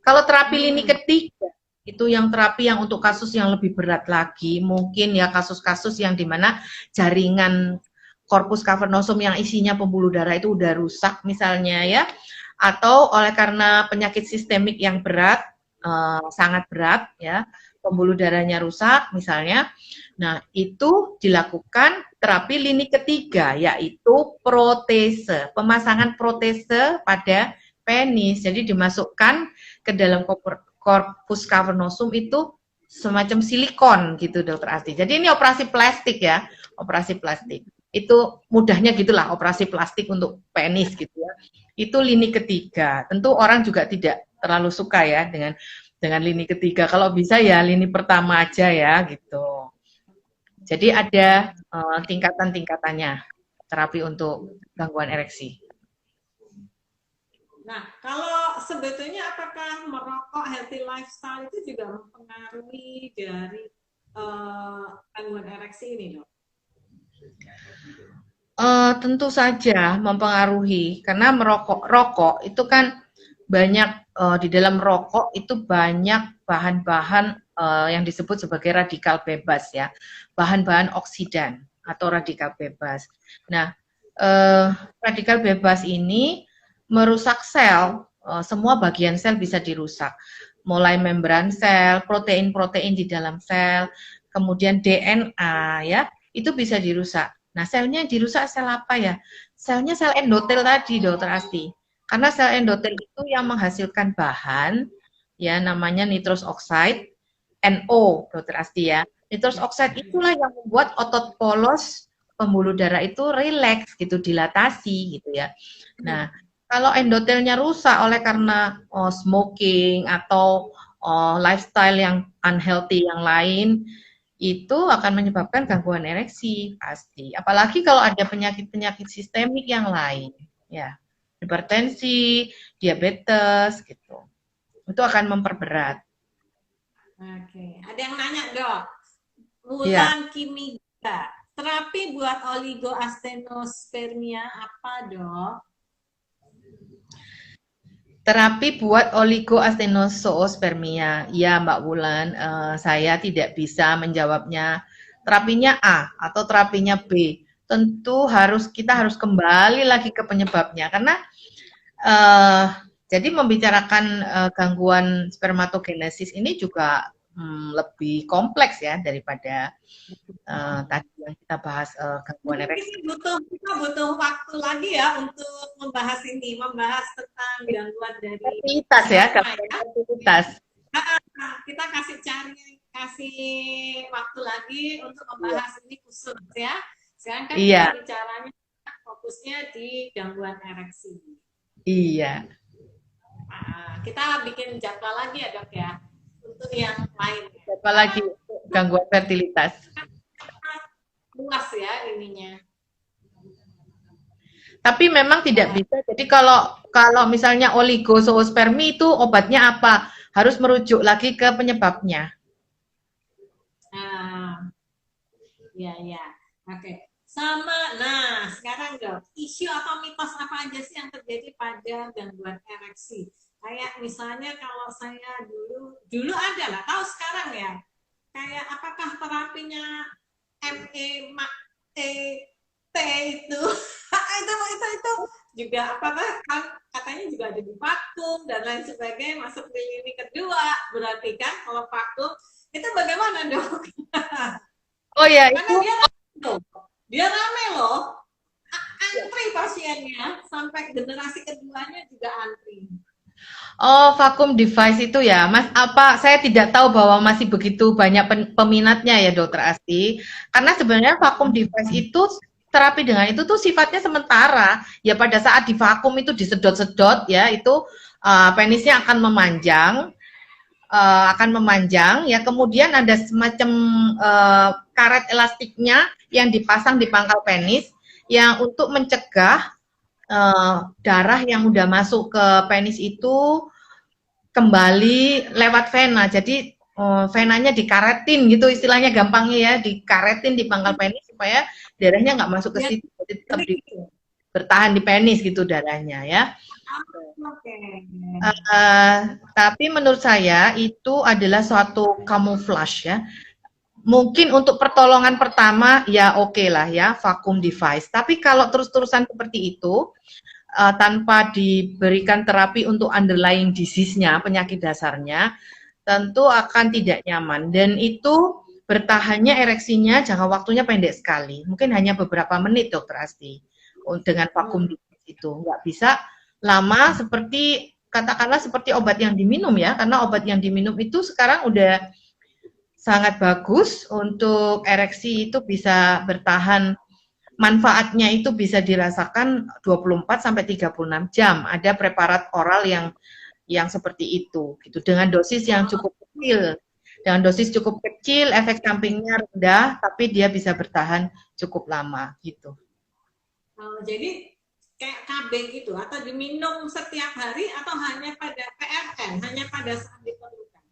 Kalau terapi lini ketiga, itu yang terapi yang untuk kasus yang lebih berat lagi, mungkin ya kasus-kasus yang dimana jaringan korpus cavernosum yang isinya pembuluh darah itu udah rusak misalnya ya, atau oleh karena penyakit sistemik yang berat, sangat berat ya, pembuluh darahnya rusak misalnya. Nah, itu dilakukan terapi lini ketiga, yaitu protese, pemasangan protese pada penis. Jadi dimasukkan ke dalam korpus cavernosum itu semacam silikon gitu, Dokter Asti. Jadi ini operasi plastik ya, operasi plastik. Itu mudahnya gitulah, operasi plastik untuk penis gitu ya. Itu lini ketiga. Tentu orang juga tidak terlalu suka ya dengan lini ketiga. Kalau bisa ya lini pertama aja ya gitu. Jadi ada tingkatan-tingkatannya terapi untuk gangguan ereksi. Nah, kalau sebetulnya apakah merokok healthy lifestyle itu juga mempengaruhi dari gangguan ereksi ini, Dok? Tentu saja mempengaruhi karena rokok itu kan banyak di dalam rokok itu banyak bahan-bahan yang disebut sebagai radikal bebas ya, bahan-bahan oksidan atau radikal bebas. Nah, radikal bebas ini merusak sel, semua bagian sel bisa dirusak, mulai membran sel, protein-protein di dalam sel, kemudian DNA ya, itu bisa dirusak. Nah, selnya dirusak sel apa ya? Selnya sel endotel tadi, Dokter Asti. Karena sel endotel itu yang menghasilkan bahan ya namanya nitrous oxide, NO, Dokter Asti ya. Nitrous oxide itulah yang membuat otot polos pembuluh darah itu rileks gitu, dilatasi gitu ya. Nah, kalau endotelnya rusak oleh karena smoking atau lifestyle yang unhealthy yang lain, itu akan menyebabkan gangguan ereksi pasti. Apalagi kalau ada penyakit-penyakit sistemik yang lain, ya, hipertensi, diabetes, gitu. Itu akan memperberat. Oke, ada yang nanya, Dok. Ya, Wulan Kimika, terapi buat oligoastenospermia apa, Dok? terapi buat oligoastenospermia. Ya, Mbak Wulan, saya tidak bisa menjawabnya. Terapinya A atau terapinya B. Tentu kita harus kembali lagi ke penyebabnya karena jadi membicarakan gangguan spermatogenesis ini juga lebih kompleks ya daripada tadi yang kita bahas gangguan ereksi. Kita butuh waktu lagi ya untuk membahas ini, membahas tentang gangguan dari Fertilitas ya, gangguan fertilitas. Kita kasih waktu lagi untuk membahas ini khusus ya. Sekarang kan kita bicaranya fokusnya di gangguan ereksi. Iya. Kita bikin jadwal lagi ya, Dok ya, untuk yang lain. Jadwal lagi gangguan fertilitas. Luas ya ininya. Tapi memang tidak bisa. Jadi kalau kalau misalnya oligozoospermi itu obatnya apa? Harus merujuk lagi ke penyebabnya. Ah, ya ya. Oke. Sama. Nah, sekarang dok, isu atau mitos apa aja sih yang terjadi pada gangguan ereksi? Kayak misalnya kalau saya dulu ada lah, tahu sekarang ya. Kayak apakah terapinya MET itu itu juga apakah kan katanya juga ada di vakum dan lain sebagainya masuk ke lini kedua, berarti kan kalau vakum itu bagaimana dok? Oh ya, Karena itu dia rame loh, antri pasiennya sampai generasi keduanya juga antri. oh, vakum device itu ya, Mas. Apa saya tidak tahu bahwa masih begitu banyak peminatnya ya, Dokter Asti. Karena sebenarnya vakum device itu terapi dengan itu tuh sifatnya sementara. Ya pada saat di vakum itu disedot-sedot ya, itu penisnya akan memanjang ya. Kemudian ada semacam karet elastiknya yang dipasang di pangkal penis yang untuk mencegah darah yang udah masuk ke penis itu kembali lewat vena. Jadi venanya dikaretin gitu istilahnya gampangnya ya, dikaretin di pangkal penis supaya darahnya nggak masuk ke situ, jadi tetap bertahan di penis gitu darahnya ya. Tapi menurut saya itu adalah suatu camouflage ya. Mungkin untuk pertolongan pertama ya oke lah ya, vakum device. Tapi kalau terus-terusan seperti itu, tanpa diberikan terapi untuk underlying disease-nya, penyakit dasarnya, tentu akan tidak nyaman. Dan itu bertahannya ereksinya jangka waktunya pendek sekali. Mungkin hanya beberapa menit, Dokter Asti, dengan vakum device itu. Nggak bisa lama seperti, katakanlah seperti obat yang diminum ya, karena obat yang diminum itu sekarang udah sangat bagus untuk ereksi itu bisa bertahan, manfaatnya itu bisa dirasakan 24 sampai 36 jam. Ada preparat oral yang seperti itu gitu dengan dosis yang cukup kecil. Dengan dosis cukup kecil, efek sampingnya rendah, tapi dia bisa bertahan cukup lama gitu. Jadi kayak KB gitu atau diminum setiap hari atau hanya pada PRN, hanya pada saat diperlukan?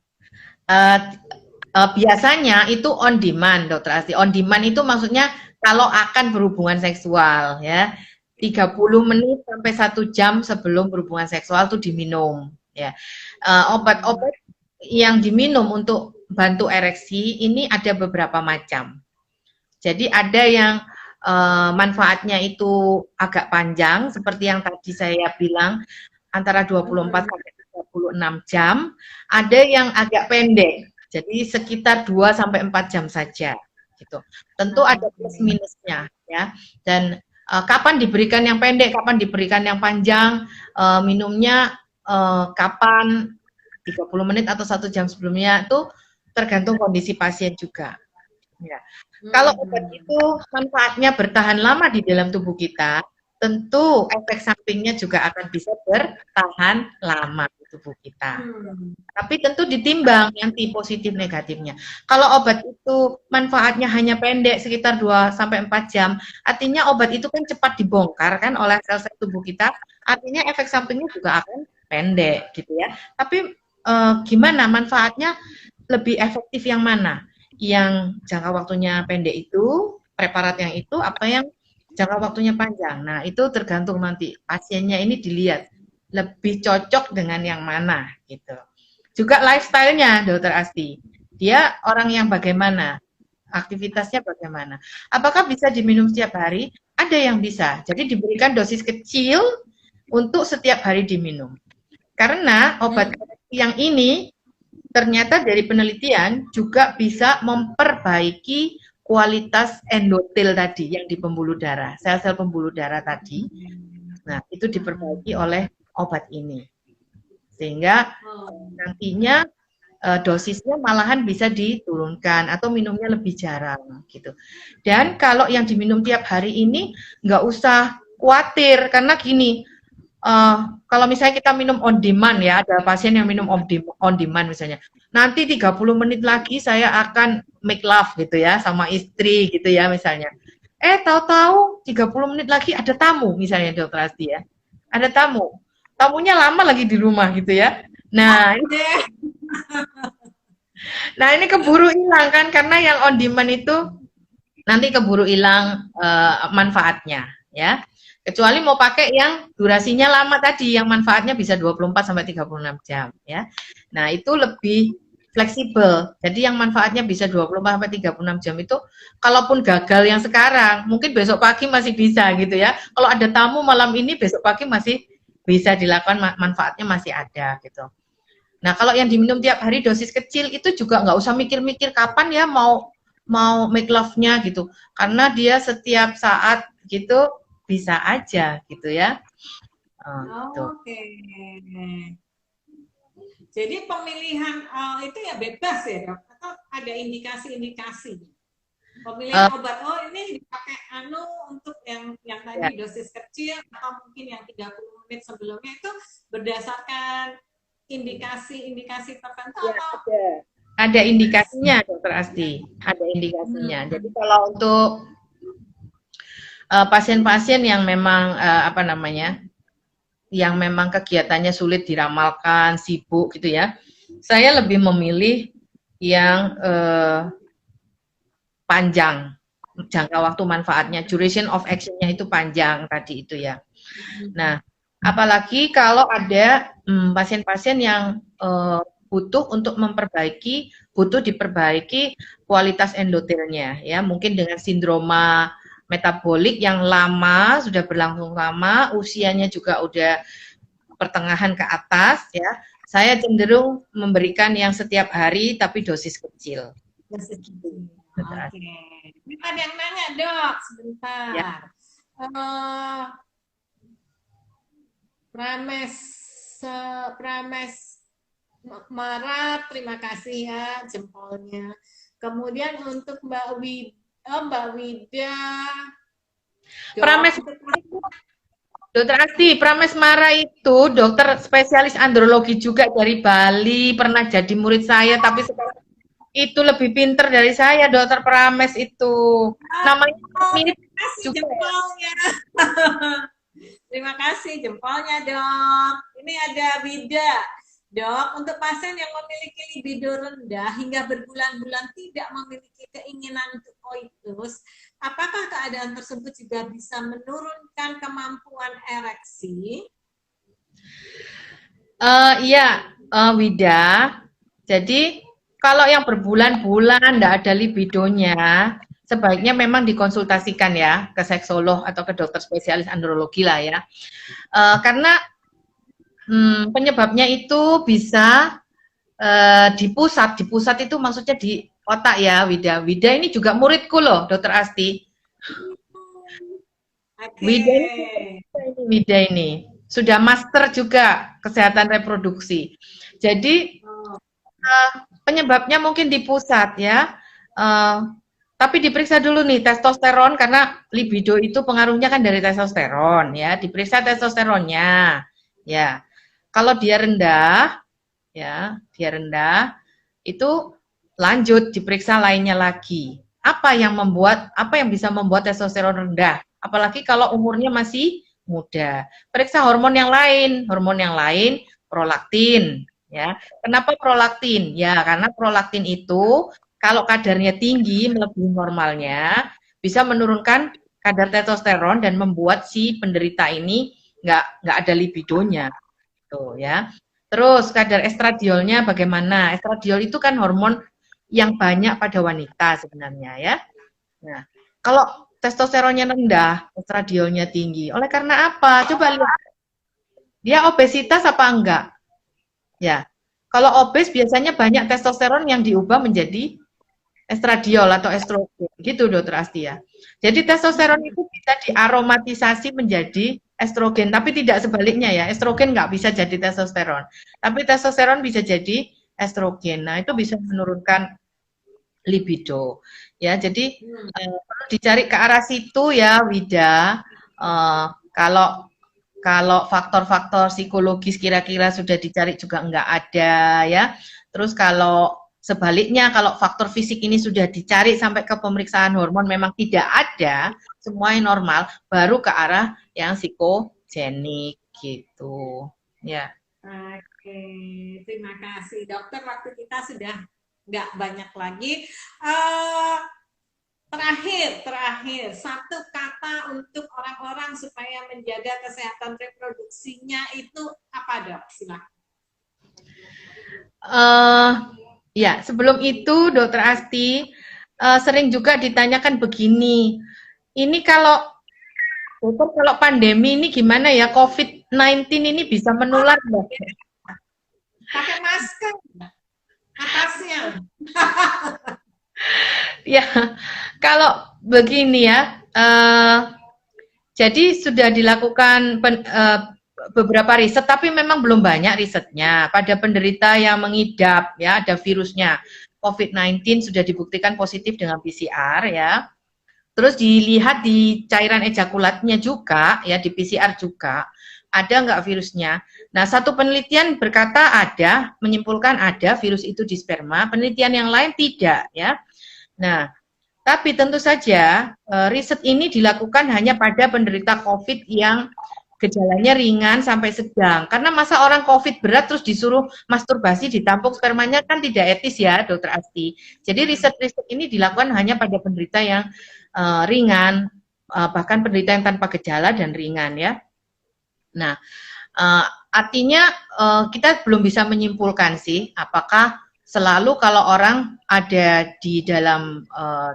Biasanya itu on demand, Dokter Asti. On demand itu maksudnya kalau akan berhubungan seksual ya. 30 menit sampai 1 jam sebelum berhubungan seksual itu diminum ya. Obat-obat yang diminum untuk bantu ereksi ini ada beberapa macam. Jadi ada yang manfaatnya itu agak panjang seperti yang tadi saya bilang antara 24 sampai 36 jam, ada yang agak pendek. Jadi sekitar 2 sampai 4 jam saja gitu. Tentu ada plus minusnya ya. Dan kapan diberikan yang pendek, kapan diberikan yang panjang, minumnya kapan 30 menit atau 1 jam sebelumnya itu tergantung kondisi pasien juga. Ya. Kalau obat itu manfaatnya bertahan lama di dalam tubuh kita, tentu efek sampingnya juga akan bisa bertahan lama di tubuh kita. Tapi tentu ditimbang nanti positif negatifnya. Kalau obat itu manfaatnya hanya pendek sekitar 2 sampai 4 jam, artinya obat itu kan cepat dibongkar kan oleh sel-sel tubuh kita, artinya efek sampingnya juga akan pendek gitu ya. Tapi gimana manfaatnya lebih efektif yang mana? Yang jangka waktunya pendek itu, preparat yang itu, apa yang jangka waktunya panjang. Nah, itu tergantung nanti pasiennya ini dilihat lebih cocok dengan yang mana gitu. Juga lifestyle-nya, Dokter Asti. Dia orang yang bagaimana? Aktivitasnya bagaimana? Apakah bisa diminum setiap hari? Ada yang bisa. Jadi diberikan dosis kecil untuk setiap hari diminum. Karena obat yang ini ternyata dari penelitian juga bisa memperbaiki kualitas endotel tadi yang di pembuluh darah, sel-sel pembuluh darah tadi. Nah, itu diperbaiki oleh obat ini. Sehingga nantinya dosisnya malahan bisa diturunkan atau minumnya lebih jarang gitu. Dan kalau yang diminum tiap hari ini nggak usah khawatir karena gini, kalau misalnya kita minum on demand ya, ada pasien yang minum on demand misalnya. Nanti 30 menit lagi saya akan make love gitu ya sama istri gitu ya misalnya. Tahu-tahu 30 menit lagi ada tamu misalnya Dokter Asti ya. Ada tamu. tamunya lama lagi di rumah gitu ya. Nah, deh. nah ini keburu hilang kan karena yang on demand itu nanti keburu hilang manfaatnya ya. Kecuali mau pakai yang durasinya lama tadi, yang manfaatnya bisa 24 sampai 36 jam ya. Nah, itu lebih fleksibel. Jadi yang manfaatnya bisa 24 sampai 36 jam itu kalaupun gagal yang sekarang, mungkin besok pagi masih bisa gitu ya. Kalau ada tamu malam ini besok pagi masih bisa dilakukan, manfaatnya masih ada gitu. Nah, kalau yang diminum tiap hari dosis kecil itu juga nggak usah mikir-mikir kapan ya mau mau make love-nya gitu. Karena dia setiap saat gitu bisa aja gitu ya. Gitu. Oke. Jadi pemilihan itu ya bebas ya dok? Atau ada indikasi-indikasi? Pemilihan Uh, obat, oh ini dipakai anu untuk yang ya, tadi dosis kecil atau mungkin yang 30 menit sebelumnya itu berdasarkan indikasi-indikasi tertentu ya, atau ada bebas? indikasinya, Dokter Asti. Ada indikasinya. Jadi Hmm. kalau untuk pasien-pasien yang memang apa namanya, yang memang kegiatannya sulit diramalkan, sibuk gitu ya, saya lebih memilih yang panjang, jangka waktu manfaatnya, duration of action-nya itu panjang tadi itu ya. Nah, apalagi kalau ada pasien-pasien yang butuh untuk butuh diperbaiki kualitas endotelnya ya, mungkin dengan sindroma metabolik yang lama, sudah berlangsung lama, usianya juga udah pertengahan ke atas ya. Saya cenderung memberikan yang setiap hari tapi dosis kecil. Dosis kecil. Oke. Ya. Ini ada yang nanya dok, sebentar. Uh, Prames Prames Marat, terima kasih ya jempolnya. Kemudian untuk Mbak Wida, Prames dok, Dokter Asti, Pramesmara itu dokter spesialis andrologi juga dari Bali, pernah jadi murid saya, tapi sekarang itu lebih pinter dari saya, dokter Prames itu. Namanya oh, mirip terima kasih juga ya. jempolnya. Terima kasih jempolnya dok. Ini ada Wida. Dok, untuk pasien yang memiliki libido rendah hingga berbulan-bulan tidak memiliki keinginan untuk koitus, apakah keadaan tersebut juga bisa menurunkan kemampuan ereksi? Iya, Wida. Jadi kalau yang berbulan-bulan enggak ada libidonya, sebaiknya memang dikonsultasikan ya ke seksolog atau ke dokter spesialis andrologi lah ya. Karena penyebabnya itu bisa di pusat itu maksudnya di otak ya, Wida. Wida ini juga muridku loh, Dokter Asti. Oke. Wida ini sudah master juga kesehatan reproduksi. Jadi Oh, penyebabnya mungkin di pusat ya. Tapi diperiksa dulu nih testosteron karena libido itu pengaruhnya kan dari testosteron ya. Diperiksa testosteronnya. Ya. Kalau dia rendah ya, dia rendah itu lanjut diperiksa lainnya lagi. Apa yang bisa membuat testosteron rendah? Apalagi kalau umurnya masih muda. Periksa hormon yang lain prolaktin ya. Kenapa prolaktin? Ya, karena prolaktin itu kalau kadarnya tinggi melebihi normalnya bisa menurunkan kadar testosteron dan membuat si penderita ini nggak ada libidonya tuh ya. Terus kadar estradiolnya bagaimana? Estradiol itu kan hormon yang banyak pada wanita sebenarnya ya. Nah, kalau testosteronnya rendah, estradiolnya tinggi. Oleh karena apa? Coba lihat dia obesitas apa enggak? Ya. Kalau obes biasanya banyak testosteron yang diubah menjadi estradiol atau estrogen. Gitu Dokter Astia. Jadi testosteron itu bisa diaromatisasi menjadi estrogen, tapi tidak sebaliknya ya. Estrogen nggak bisa jadi testosteron. Tapi testosteron bisa jadi estrogen. Nah, itu bisa menurunkan libido. Ya, jadi perlu dicari ke arah situ ya, Wida. Kalau kalau faktor-faktor psikologis kira-kira sudah dicari juga enggak ada ya. Terus kalau sebaliknya kalau faktor fisik ini sudah dicari sampai ke pemeriksaan hormon memang tidak ada, semuanya normal, baru ke arah yang psikogenik gitu. Ya. Oke, terima kasih dokter. Waktu kita sudah nggak banyak lagi. Eh, terakhir, satu kata untuk orang-orang supaya menjaga kesehatan reproduksinya itu apa dok? Silakan. Ya, sebelum itu Dokter Asti sering juga ditanyakan begini, ini kalau dokter kalau pandemi ini gimana ya, COVID-19 ini bisa menular nggak? Pakai masker atasnya. Ya, kalau begini ya, jadi sudah dilakukan beberapa riset, tapi memang belum banyak risetnya pada penderita yang mengidap ya ada virusnya. COVID-19 sudah dibuktikan positif dengan PCR ya. Terus dilihat di cairan ejakulatnya juga ya di PCR juga ada nggak virusnya. Nah, satu penelitian berkata ada, menyimpulkan ada virus itu di sperma, penelitian yang lain tidak ya. Nah, tapi tentu saja riset ini dilakukan hanya pada penderita COVID yang gejalanya ringan sampai sedang. Karena masa orang COVID berat terus disuruh masturbasi ditampung spermanya kan tidak etis ya, Dokter Asti. Jadi riset-riset ini dilakukan hanya pada penderita yang ringan, bahkan penderita yang tanpa gejala dan ringan ya. Nah, artinya kita belum bisa menyimpulkan sih apakah selalu kalau orang ada di dalam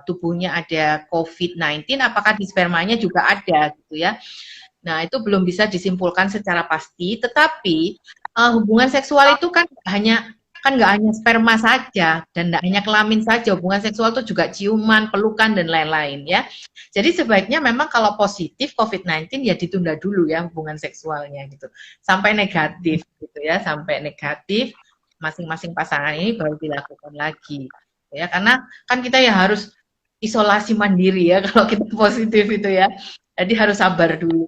tubuhnya ada COVID-19, apakah di spermanya juga ada gitu ya. Nah, itu belum bisa disimpulkan secara pasti, tetapi hubungan seksual itu kan nggak hanya sperma saja dan nggak hanya kelamin saja, hubungan seksual itu juga ciuman, pelukan dan lain-lain ya. Jadi sebaiknya memang kalau positif COVID-19 ya ditunda dulu ya hubungan seksualnya gitu sampai negatif gitu ya, sampai negatif masing-masing pasangan ini baru dilakukan lagi ya, karena kan kita ya harus isolasi mandiri ya kalau kita positif itu ya, jadi harus sabar dulu.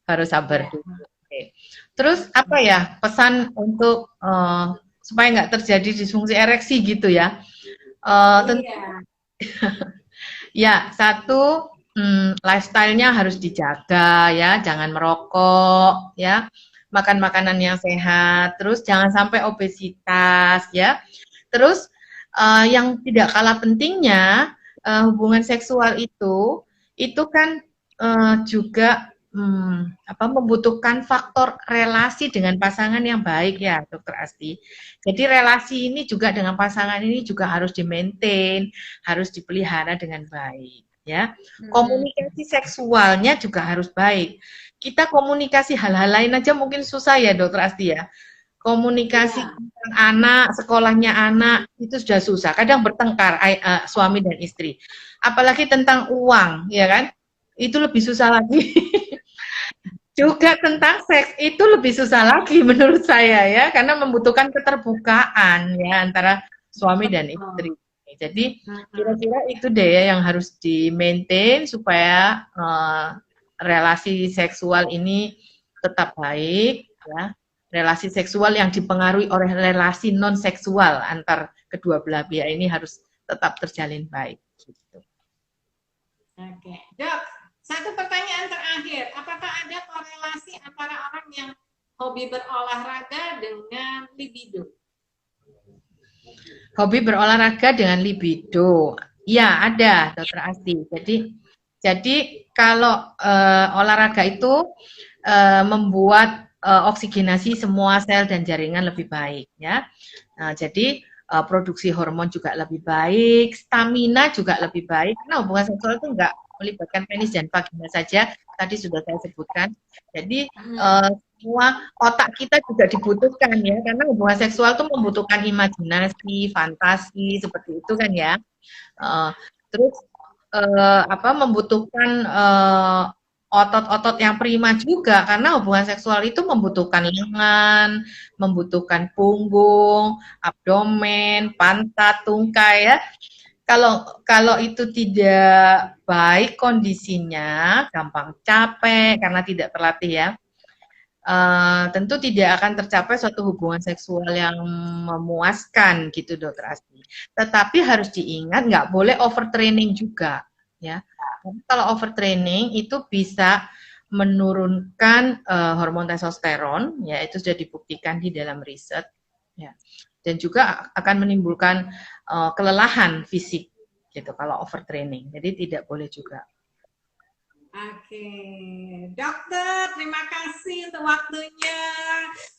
Oke. Terus apa ya pesan untuk supaya nggak terjadi disfungsi ereksi gitu ya? Tentu, ya satu lifestyle-nya harus dijaga ya, jangan merokok ya, makan makanan yang sehat, terus jangan sampai obesitas ya. Terus yang tidak kalah pentingnya hubungan seksual itu kan juga membutuhkan faktor relasi dengan pasangan yang baik ya, Dokter Asti. Jadi relasi ini juga dengan pasangan ini juga harus di-maintain, harus dipelihara dengan baik ya. Komunikasi seksualnya juga harus baik. Kita komunikasi hal-hal lain aja mungkin susah ya, Dokter Asti ya. Komunikasi tentang anak, sekolahnya anak itu sudah susah. Kadang bertengkar suami dan istri. Apalagi tentang uang, ya kan? Itu lebih susah lagi. Juga tentang seks itu lebih susah lagi menurut saya ya, karena membutuhkan keterbukaan ya antara suami dan istri. Jadi kira-kira itu deh ya yang harus di-maintain supaya relasi seksual ini tetap baik ya. Relasi seksual yang dipengaruhi oleh relasi non seksual antar kedua belah pihak ini harus tetap terjalin baik. Gitu. Oke, Dok. Satu pertanyaan terakhir, apakah ada korelasi antara orang yang hobi berolahraga dengan libido? Hobi berolahraga dengan libido, ya ada, Dokter Asti. Jadi kalau olahraga itu membuat oksigenasi semua sel dan jaringan lebih baik, ya. Nah, jadi produksi hormon juga lebih baik, stamina juga lebih baik. Karena hubungan seksual itu enggak melibatkan penis dan vagina saja, tadi sudah saya sebutkan. Jadi semua otak kita juga dibutuhkan ya, karena hubungan seksual itu membutuhkan imajinasi, fantasi seperti itu kan ya. Terus membutuhkan otot-otot yang prima juga, karena hubungan seksual itu membutuhkan lengan, membutuhkan punggung, abdomen, pantat, tungkai ya. Kalau itu tidak baik kondisinya, gampang capek karena tidak terlatih ya. Tentu tidak akan tercapai suatu hubungan seksual yang memuaskan gitu, Dokter Asti. Tetapi harus diingat nggak boleh overtraining juga ya. Kalau overtraining itu bisa menurunkan hormon testosteron, ya itu sudah dibuktikan di dalam riset, ya. Dan juga akan menimbulkan kelelahan fisik, gitu kalau overtraining. Jadi tidak boleh juga. Oke, dokter, terima kasih untuk waktunya.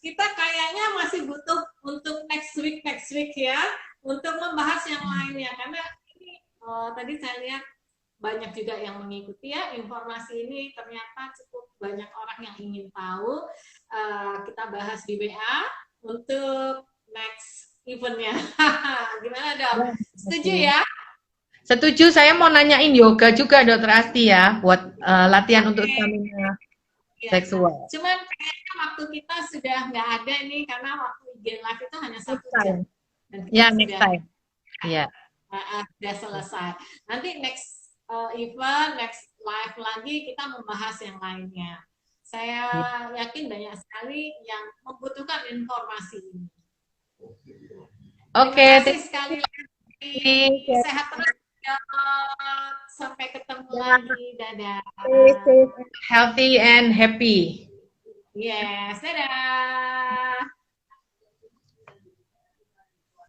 Kita kayaknya masih butuh untuk next week ya, untuk membahas yang lainnya. Karena ini tadi saya lihat banyak juga yang mengikuti ya informasi ini. Ternyata cukup banyak orang yang ingin tahu. Kita bahas di WA untuk next eventnya. Gimana dok? Setuju ya? Setuju, saya mau nanyain yoga juga Dokter Asti ya, buat latihan untuk Oke. stamina Ya. seksual. Cuman kayaknya waktu kita sudah nggak ada nih karena waktu IG live itu hanya 1 jam. Dan kita Ya, sudah, next time. Ya. Sudah selesai. Nanti next event, next live lagi kita membahas yang lainnya. Saya yakin banyak sekali yang membutuhkan informasi ini. Oke, terima kasih sekali lagi. Sehat terus. Sampai ketemu lagi. Dadah. Healthy and happy. Yes, dadah.